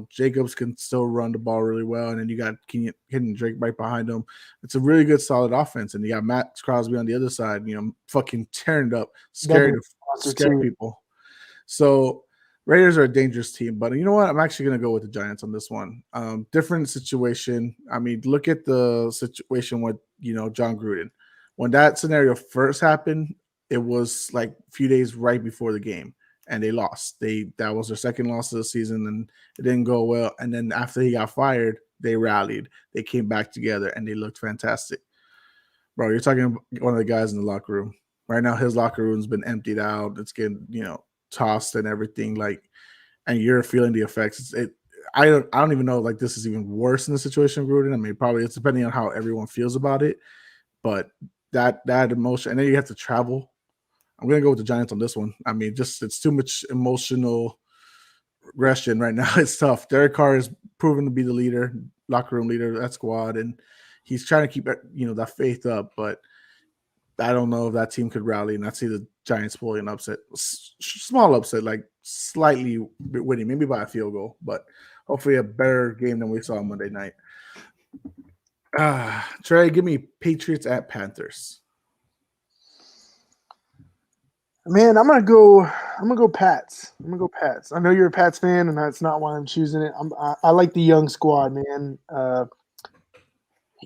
Jacobs can still run the ball really well, and then you got Kenyon Drake right behind him. It's a really good, solid offense, and you got Matt Crosby on the other side, fucking tearing it up, scary people. So Raiders are a dangerous team, but you know what? I'm actually going to go with the Giants on this one. Different situation. I mean, look at the situation with, John Gruden. When that scenario first happened, it was like a few days right before the game, and they lost. That was their second loss of the season, and it didn't go well. And then after he got fired, they rallied. They came back together, and they looked fantastic. Bro, you're talking about one of the guys in the locker room. Right now, his locker room's been emptied out. It's getting, tossed and everything, and you're feeling the effects. I don't even know, this is even worse in the situation of Gruden. I mean, probably it's depending on how everyone feels about it, but that emotion, and then you have to travel. I'm gonna go with the Giants on this one. I mean, it's too much emotional aggression right now. It's tough. Derek Carr is proven to be the leader, locker room leader of that squad, and he's trying to keep that faith up, but I don't know if that team could rally, and I see the Giants pulling an upset, small upset, slightly winning, maybe by a field goal, but hopefully a better game than we saw on Monday night. Trey, give me Patriots at Panthers. Man, I'm gonna go Pats. I know you're a Pats fan, and that's not why I'm choosing it. I like the young squad, man.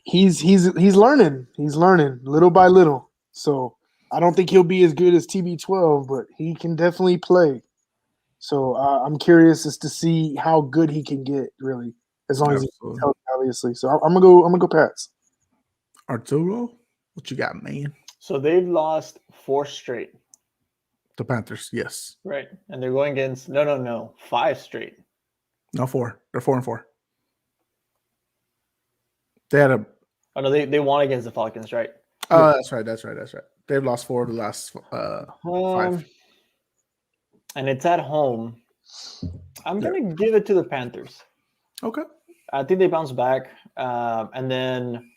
He's learning. He's learning little by little. So I don't think he'll be as good as TB12, but he can definitely play. So I'm curious as to see how good he can get, really, as long as he's healthy, obviously. So I'm gonna go Pats. Arturo, what you got, man? So they've lost 4 straight. The Panthers, yes. Right, and they're going against 5 straight. No, 4. They're 4-4. They had Oh no, they won against the Falcons, right? Oh, that's right. They've lost 4 of the last 5. And it's at home. I'm gonna give it to the Panthers. Okay. I think they bounced back, and then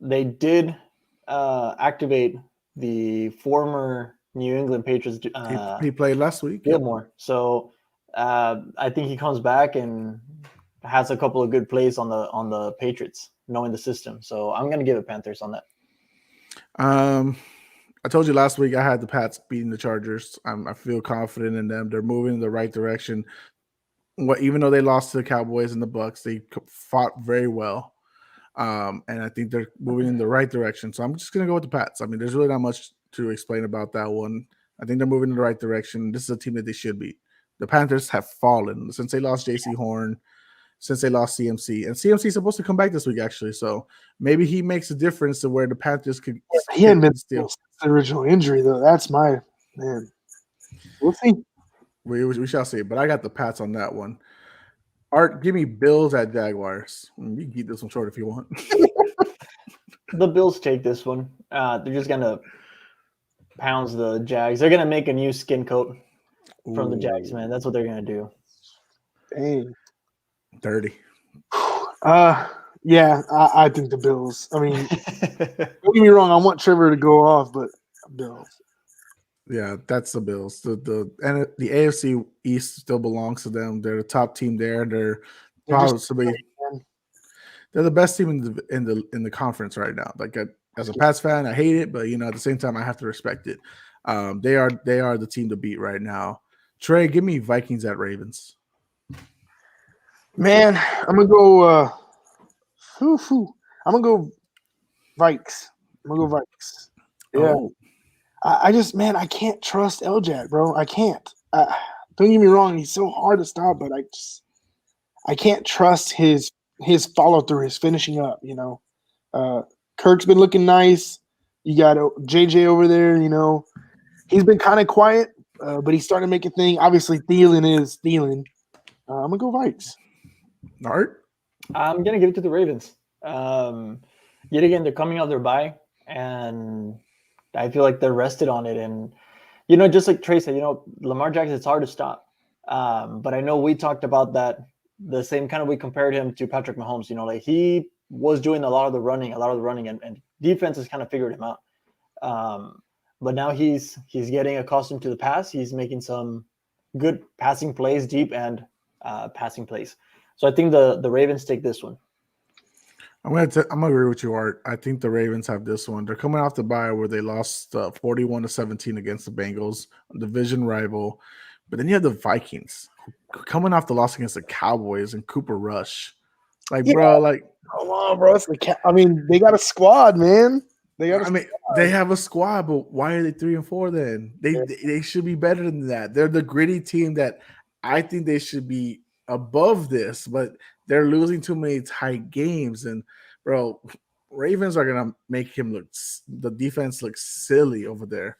they did activate the former New England Patriots. He played last week. Gilmore. So I think he comes back and has a couple of good plays on the Patriots, knowing the system. So I'm gonna give it Panthers on that. I told you last week I had the Pats beating the Chargers. I feel confident in them. They're moving in the right direction. Even though they lost to the Cowboys and the Bucks, they fought very well. And I think they're moving in the right direction. So I'm just going to go with the Pats. I mean, there's really not much to explain about that one. I think they're moving in the right direction. This is a team that they should beat. The Panthers have fallen since they lost J.C. Horn, since they lost CMC. And CMC is supposed to come back this week, actually. So maybe he makes a difference to where the Panthers could. Yeah, he hadn't been since the original injury, though. That's my man. We'll see. We shall see. But I got the Pats on that one. Art, give me Bills at Jaguars. You can keep this one short if you want. The Bills take this one. They're just going to pounce the Jags. They're going to make a new skin coat from the Jags, man. That's what they're going to do. Dang. Dirty. Yeah, I think the Bills. I mean, don't get me wrong. I want Trevor to go off, but Bills. Yeah, that's the Bills. The AFC East still belongs to them. They're the top team there. They're the best team in the conference right now. As a Pats fan, I hate it, but at the same time, I have to respect it. They are the team to beat right now. Trey, give me Vikings at Ravens. Man, I'm gonna go. I'm gonna go Vikes. Yeah. Oh. I just, man, I can't trust L-Jack, bro. I can't. Don't get me wrong; he's so hard to stop, but I can't trust his follow through, his finishing up. Kirk's been looking nice. You got JJ over there. He's been kind of quiet, but he's starting to make a thing. Obviously, Thielen is Thielen. I'm gonna go Vikes. Art? I'm gonna give it to the Ravens. Yet again, they're coming out their bye, and I feel like they're rested on it. And just like Trey said, Lamar Jackson, it's hard to stop. But I know we talked about that the same kind of, we compared him to Patrick Mahomes. He was doing a lot of the running, and defense has kind of figured him out. But now he's getting accustomed to the pass. He's making some good passing plays, deep and passing plays. So I think the Ravens take this one. I'm gonna agree with you, Art. I think the Ravens have this one. They're coming off the bye where they lost 41-17 against the Bengals, a division rival. But then you have the Vikings coming off the loss against the Cowboys and Cooper Rush. Like, Yeah. bro, like, Come on, bro. I mean, they got a squad, man. They got. I mean, they have a squad, but why are they 3-4 then? They should be better than that. They're the gritty team that I think they should be above this, but they're losing too many tight games. And bro, Ravens are gonna make the defense look silly over there.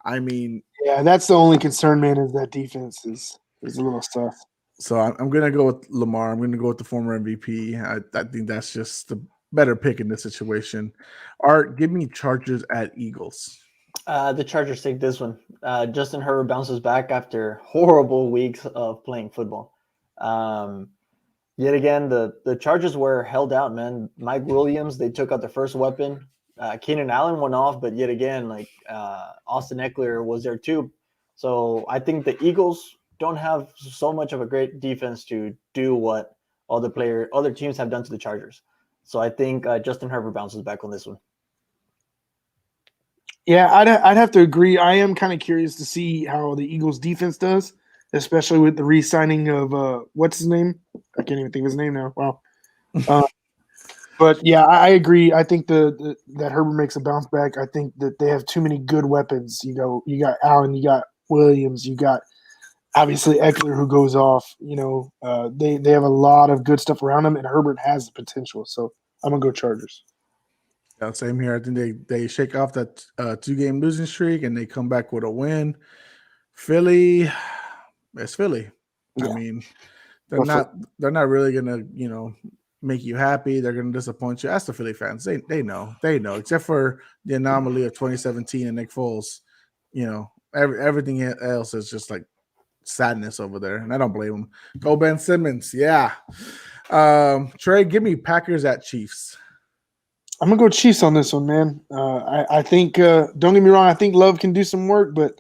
I mean, Yeah, that's the only concern, man. Is that defense is a little tough. so I'm gonna go with Lamar. I'm gonna go with the former MVP. I think that's just the better pick in this situation. Art, give me Chargers at Eagles. The Chargers take this one. Justin Herbert bounces back after horrible weeks of playing football. Yet again, the Chargers were held out, man. Mike Williams, they took out their first weapon. Keenan Allen went off, but yet again, like Austin Eckler was there too. So I think the Eagles don't have so much of a great defense to do what other teams have done to the Chargers. So I think Justin Herbert bounces back on this one. Yeah, I'd have to agree. I am kind of curious to see how the Eagles defense does, especially with the re-signing of what's his name? I can't even think of his name now. Wow. But yeah, I agree. I think that Herbert makes a bounce back. I think that they have too many good weapons. You got Allen, you got Williams, you got obviously Eckler who goes off. They have a lot of good stuff around them, and Herbert has the potential. So I'm gonna go Chargers. Yeah, same here. I think they shake off that 2-game losing streak and they come back with a win. Philly, it's Philly. Yeah. I mean, they're not really gonna make you happy. They're gonna disappoint you. Ask the Philly fans. They know. Except for the anomaly of 2017 and Nick Foles. Everything else is just like sadness over there, and I don't blame them. Go Ben Simmons. Yeah. Trey, give me Packers at Chiefs. I'm gonna go Chiefs on this one, man. I think don't get me wrong, I think Love can do some work, but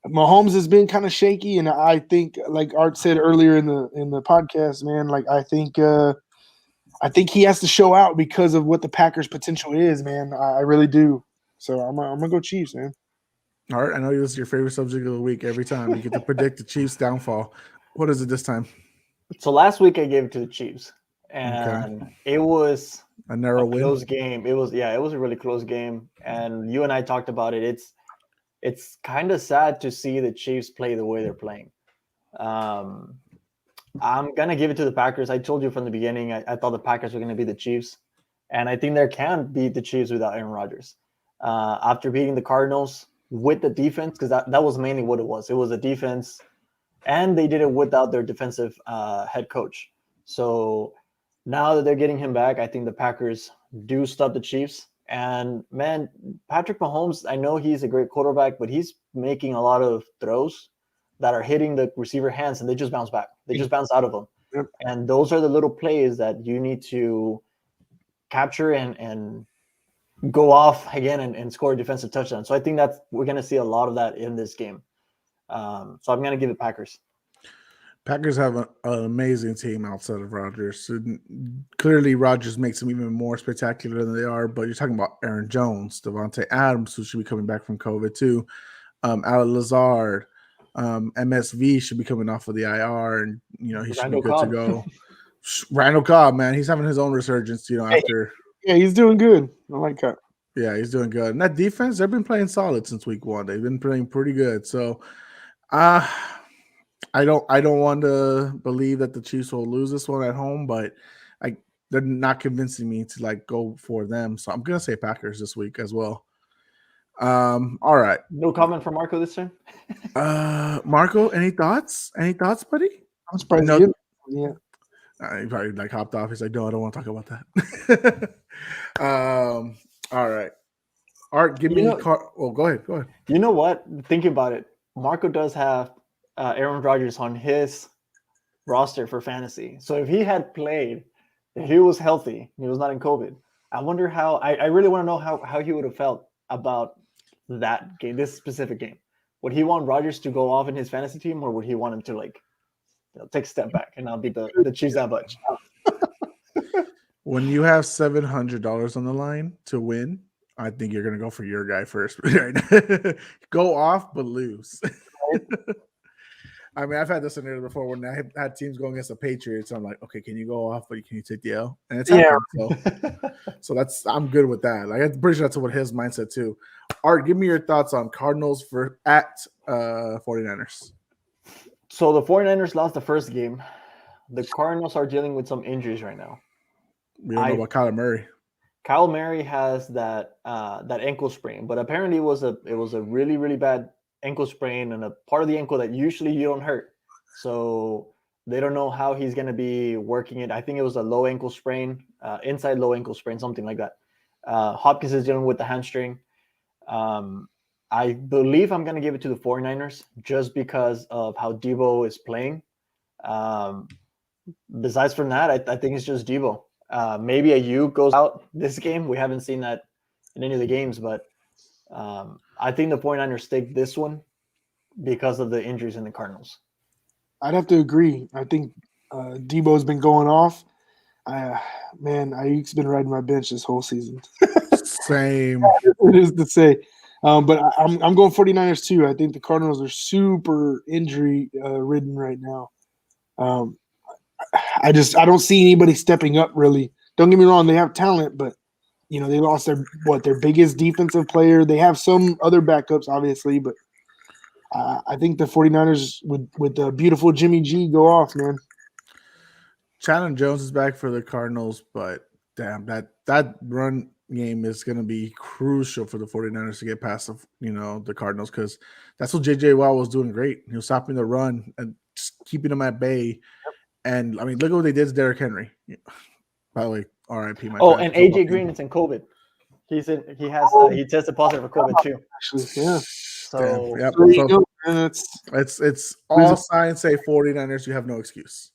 Mahomes has been kind of shaky, and I think, like Art said earlier in the podcast, man, like I think he has to show out because of what the Packers' potential is, man. I really do. So I'm gonna go Chiefs, man. All right, I know this is your favorite subject of the week. Every time you get to predict the Chiefs' downfall. What is it this time? So last week I gave it to the Chiefs, and it was a narrow win. Close game. It was a really close game, and you and I talked about it. It's kind of sad to see the Chiefs play the way they're playing. I'm gonna give it to the Packers. I told you from the beginning I thought the Packers were gonna be the Chiefs, and I think they can beat the Chiefs without Aaron Rodgers. After beating the Cardinals with the defense, because that was mainly what it was. It was a defense, and they did it without their defensive head coach. So now that they're getting him back, I think the Packers do stop the Chiefs. And man, Patrick Mahomes, I know he's a great quarterback, but he's making a lot of throws that are hitting the receiver hands, and they just bounce back. They just bounce out of them. Yep. And those are the little plays that you need to capture and go off again and score a defensive touchdown. So I think we're going to see a lot of that in this game. So I'm going to give it Packers. Packers have an amazing team outside of Rodgers. So clearly, Rodgers makes them even more spectacular than they are. But you're talking about Aaron Jones, Devontae Adams, who should be coming back from COVID too. Alan Lazard, MSV should be coming off of the IR, and he should be good to go. Randall Cobb, man, he's having his own resurgence. After he's doing good. I like that. Yeah, he's doing good. And that defense, they've been playing solid since week 1. They've been playing pretty good. So, I don't want to believe that the Chiefs will lose this one at home, but they're not convincing me to go for them. So I'm gonna say Packers this week as well. All right. No comment from Marco this time. Marco, any thoughts? Any thoughts, buddy? I'm surprised. No. Yeah. He probably hopped off. He's like, no, I don't want to talk about that. All right. Art, give me go ahead. You know what? Thinking about it, Marco does have Aaron Rodgers on his roster for fantasy. So if he had played, if he was healthy, he was not in COVID, I wonder how. I really want to know how he would have felt about that game, this specific game. would he want Rodgers to go off in his fantasy team, or would he want him to like take a step back and not be the Chiefs that much? When you have $700 on the line to win, I think you're gonna go for your guy first. Go off but lose. I mean, I've had this scenario before when I had teams going against the Patriots. I'm like, okay, can you go off, but can you take the L? And it's happened. So I'm good with that. Like, I'm pretty sure that's what his mindset too. Art, give me your thoughts on Cardinals at 49ers. So the 49ers lost the first game. The Cardinals are dealing with some injuries right now. We don't know about Kyler Murray. Kyle Murray has that ankle sprain, but apparently it was a really, really bad ankle sprain and a part of the ankle that usually you don't hurt. So they don't know how he's going to be working it. I think it was a low ankle sprain, inside low ankle sprain, something like that. Hopkins is dealing with the hamstring. I believe I'm going to give it to the 49ers just because of how Debo is playing. Besides from that, I think it's just Debo. Maybe Ayuk goes out this game. We haven't seen that in any of the games, but I think the 49ers take this one because of the injuries in the Cardinals. I'd have to agree. I think Debo's been going off. Man, Ayuk's been riding my bench this whole season. Same. It is to say. But I'm going 49ers too. I think the Cardinals are super injury ridden right now. I don't see anybody stepping up really. Don't get me wrong, they have talent, but they lost their biggest defensive player. They have some other backups, obviously, but I think the 49ers with the beautiful Jimmy G go off, man. Chandler Jones is back for the Cardinals, but damn, that run game is going to be crucial for the 49ers to get past the Cardinals, because that's what J.J. Watt was doing great. He was stopping the run and just keeping them at bay. And, I mean, look at what they did to Derrick Henry. By the way, R.I.P. And A.J. Green is in COVID. He tested positive for COVID too. Actually, yeah. So, yep. It's all signs say 49ers, you have no excuse.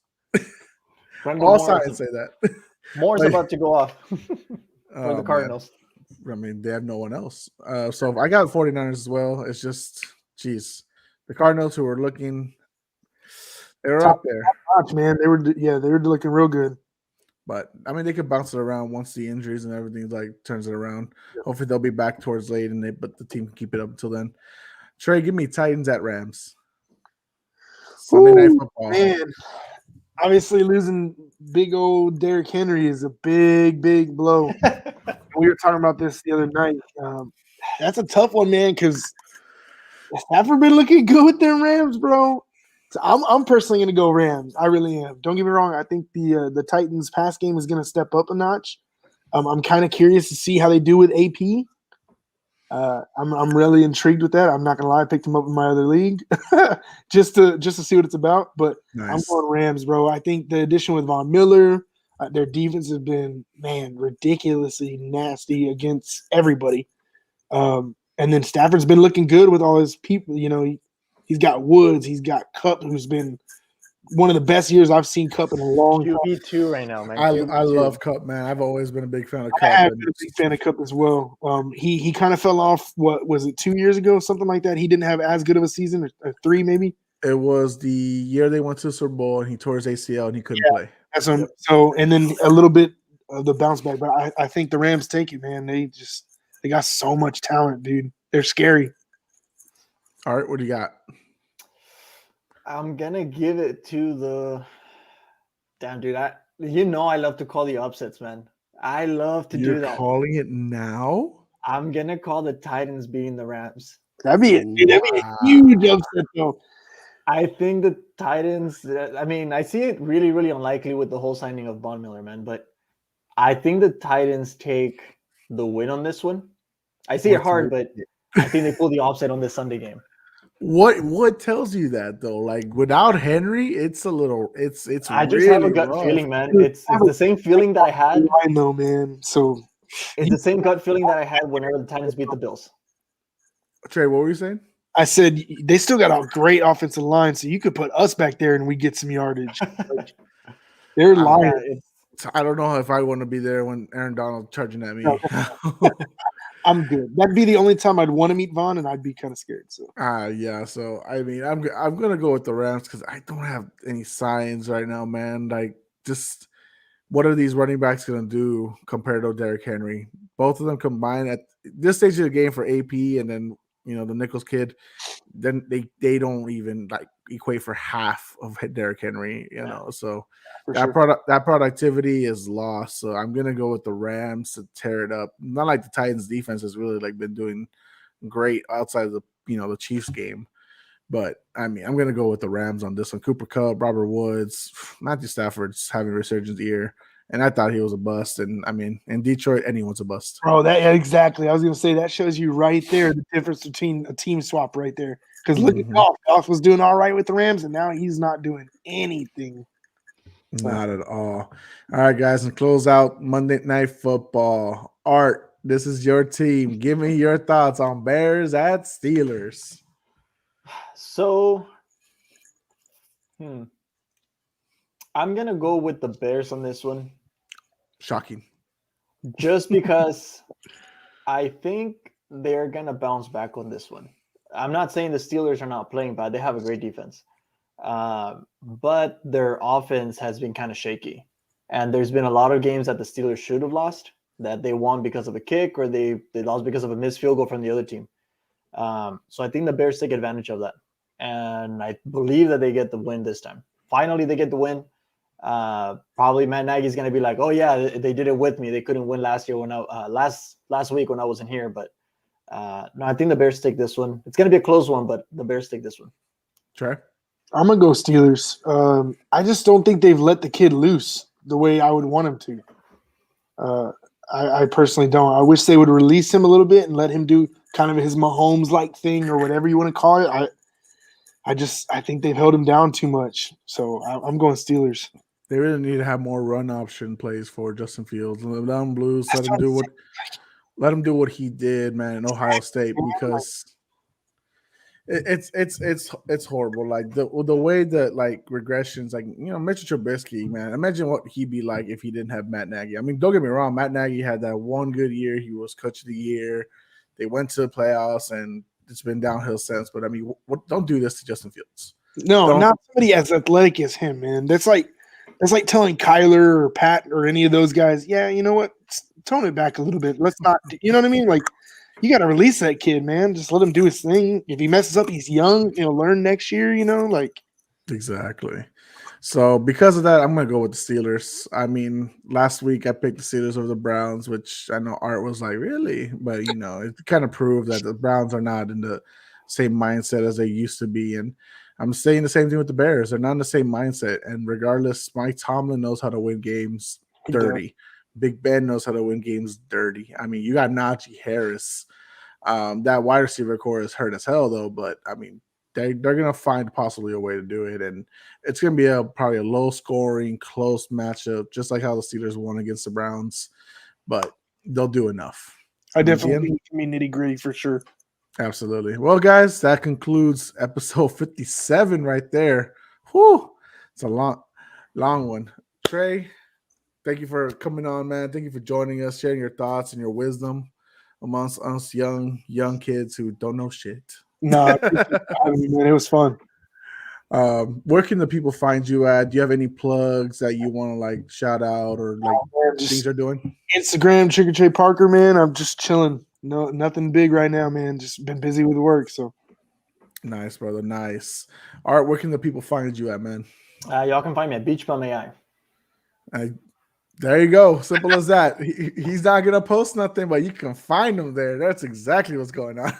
All signs say that. Moore's about to go off for the Cardinals. Man. I mean, they have no one else. So I got 49ers as well. It's just, geez. The Cardinals, who were looking, they were up there. Man, they were looking real good. But I mean, they could bounce it around once the injuries and everything turns it around. Yeah. Hopefully, they'll be back towards late, but the team can keep it up until then. Trey, give me Titans at Rams. Sunday Night Football. Man, obviously losing big old Derrick Henry is a big, big blow. We were talking about this the other night. That's a tough one, man, because Stafford been looking good with them Rams, bro. So I'm personally going to go Rams. I really am. Don't get me wrong. I think the Titans pass game is going to step up a notch. I'm kind of curious to see how they do with AP. I'm really intrigued with that. I'm not going to lie. I picked him up in my other league just to see what it's about. But nice. I'm going Rams, bro. I think the addition with Von Miller, their defense has been, man, ridiculously nasty against everybody. And then Stafford's been looking good with all his people. He's got Woods. He's got Kupp, who's been one of the best years I've seen Kupp in a long time. QB2 right now, man. I love Kupp, man. I've always been a big fan of Kupp. I've been a big fan of Kupp as well. He kind of fell off, what was it, 2 years ago, something like that? He didn't have as good of a season, or 3 maybe? It was the year they went to the Super Bowl, and he tore his ACL, and he couldn't play. That's so, and then a little bit of the bounce back. But I think the Rams take it, man. They got so much talent, dude. They're scary. All right, what do you got? I'm gonna give it to the damn dude. I love to call the upsets, man. I love to do that. You're calling it now? I'm gonna call the Titans beating the Rams. That'd be a huge upset, though. I think the Titans. I mean, I see it really, really unlikely with the whole signing of Von Miller, man. But I think the Titans take the win on this one. I see it hard, but I think they pull the offset on this Sunday game. What tells you that though? Like without Henry, it's a little. It's. I just have a gut feeling, man. It's the same feeling that I had. I know, man. So it's the same gut feeling that I had whenever the Titans beat the Bills. Trey, what were you saying? I said they still got a great offensive line, so you could put us back there and we get some yardage. They're lying. I don't know if I want to be there when Aaron Donald charging at me. I'm good. That'd be the only time I'd want to meet Vaughn, and I'd be kind of scared. So Yeah. So I mean, I'm gonna go with the Rams because I don't have any signs right now, man. Like, just what are these running backs gonna do compared to Derrick Henry? Both of them combined at this stage of the game for AP, and then the Nichols kid, then they don't even like equate for half of Derrick Henry. So for that sure. productivity is lost. So I'm gonna go with the Rams to tear it up. Not like the Titans defense has really like been doing great outside of the the Chiefs game. But I mean, I'm gonna go with the Rams on this one. Cooper Kupp, Robert Woods, Matthew Stafford's having a resurgence year, and I thought he was a bust. And I mean, in Detroit, anyone's a bust. Bro, exactly. I was gonna say that shows you right there the difference between a team swap right there. Because look at Goff. Goff was doing all right with the Rams, and now he's not doing anything. Not at all. All right, guys, and close out Monday Night Football. Art, this is your team. Give me your thoughts on Bears at Steelers. So, I'm gonna go with the Bears on this one. Shocking. Just because I think they're gonna bounce back on this one. I'm not saying the Steelers are not playing bad; they have a great defense, but their offense has been kind of shaky. And there's been a lot of games that the Steelers should have lost that they won because of a kick, or they lost because of a missed field goal from the other team. So I think the Bears take advantage of that, and I believe that they get the win this time. Finally, they get the win. Probably Matt Nagy's going to be like, "Oh yeah, they did it with me. They couldn't win last year when last week when I wasn't here." But no, I think the Bears take this one. It's going to be a close one, but the Bears take this one. Trey? I'm gonna go Steelers. I just don't think they've let the kid loose the way I would want him to. I personally don't. I wish they would release him a little bit and let him do kind of his Mahomes-like thing or whatever you want to call it. I think they've held him down too much. So I'm going Steelers. They really need to have more run option plays for Justin Fields. Let him loose. Let him do what he did, man, in Ohio State, because it's horrible. Like the way that like regressions, like Mitchell Trubisky, man. Imagine what he'd be like if he didn't have Matt Nagy. I mean, don't get me wrong, Matt Nagy had that one good year. He was coach of the year. They went to the playoffs, and it's been downhill since. But I mean, don't do this to Justin Fields. No, not somebody as athletic as him, man. That's like telling Kyler or Pat or any of those guys, yeah, you know what? Tone it back a little bit. Let's not, you know what I mean? Like, you got to release that kid, man. Just let him do his thing. If he messes up, he's young. He'll learn next year, like. Exactly. So because of that, I'm going to go with the Steelers. I mean, last week I picked the Steelers over the Browns, which I know Art was like, really? But, it kind of proved that the Browns are not in the same mindset as they used to be. And I'm saying the same thing with the Bears. They're not in the same mindset. And regardless, Mike Tomlin knows how to win games dirty. Big Ben knows how to win games dirty. I mean, you got Najee Harris. That wide receiver core is hurt as hell, though. But, I mean, they're going to find possibly a way to do it. And it's going to be probably a low-scoring, close matchup, just like how the Steelers won against the Browns. But they'll do enough. I definitely think it's going to be nitty-gritty for sure. Absolutely. Well, guys, that concludes episode 57 right there. Whew. It's a long one. Trey, thank you for coming on, man. Thank you for joining us, sharing your thoughts and your wisdom amongst us young kids who don't know shit. No, man, it was fun. Where can the people find you at? Do you have any plugs that you want to like shout out or like things you're doing? Instagram, Trick or Trey Parker, man. I'm just chilling. No, nothing big right now, man. Just been busy with work. So nice, brother. Nice. All right, where can the people find you at, man? Y'all can find me at Beach Bum AI. There you go. Simple as that. He's not gonna post nothing, but you can find him there. That's exactly what's going on.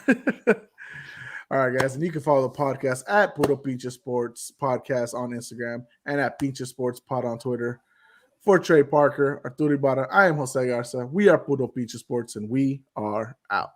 All right, guys, and you can follow the podcast at Puro Pinche Sports Podcast on Instagram and at Pinche Sports Pod on Twitter. For Trey Parker, Arturo Ibarra, I am Jose Garza. We are Puro Pinche Sports, and we are out.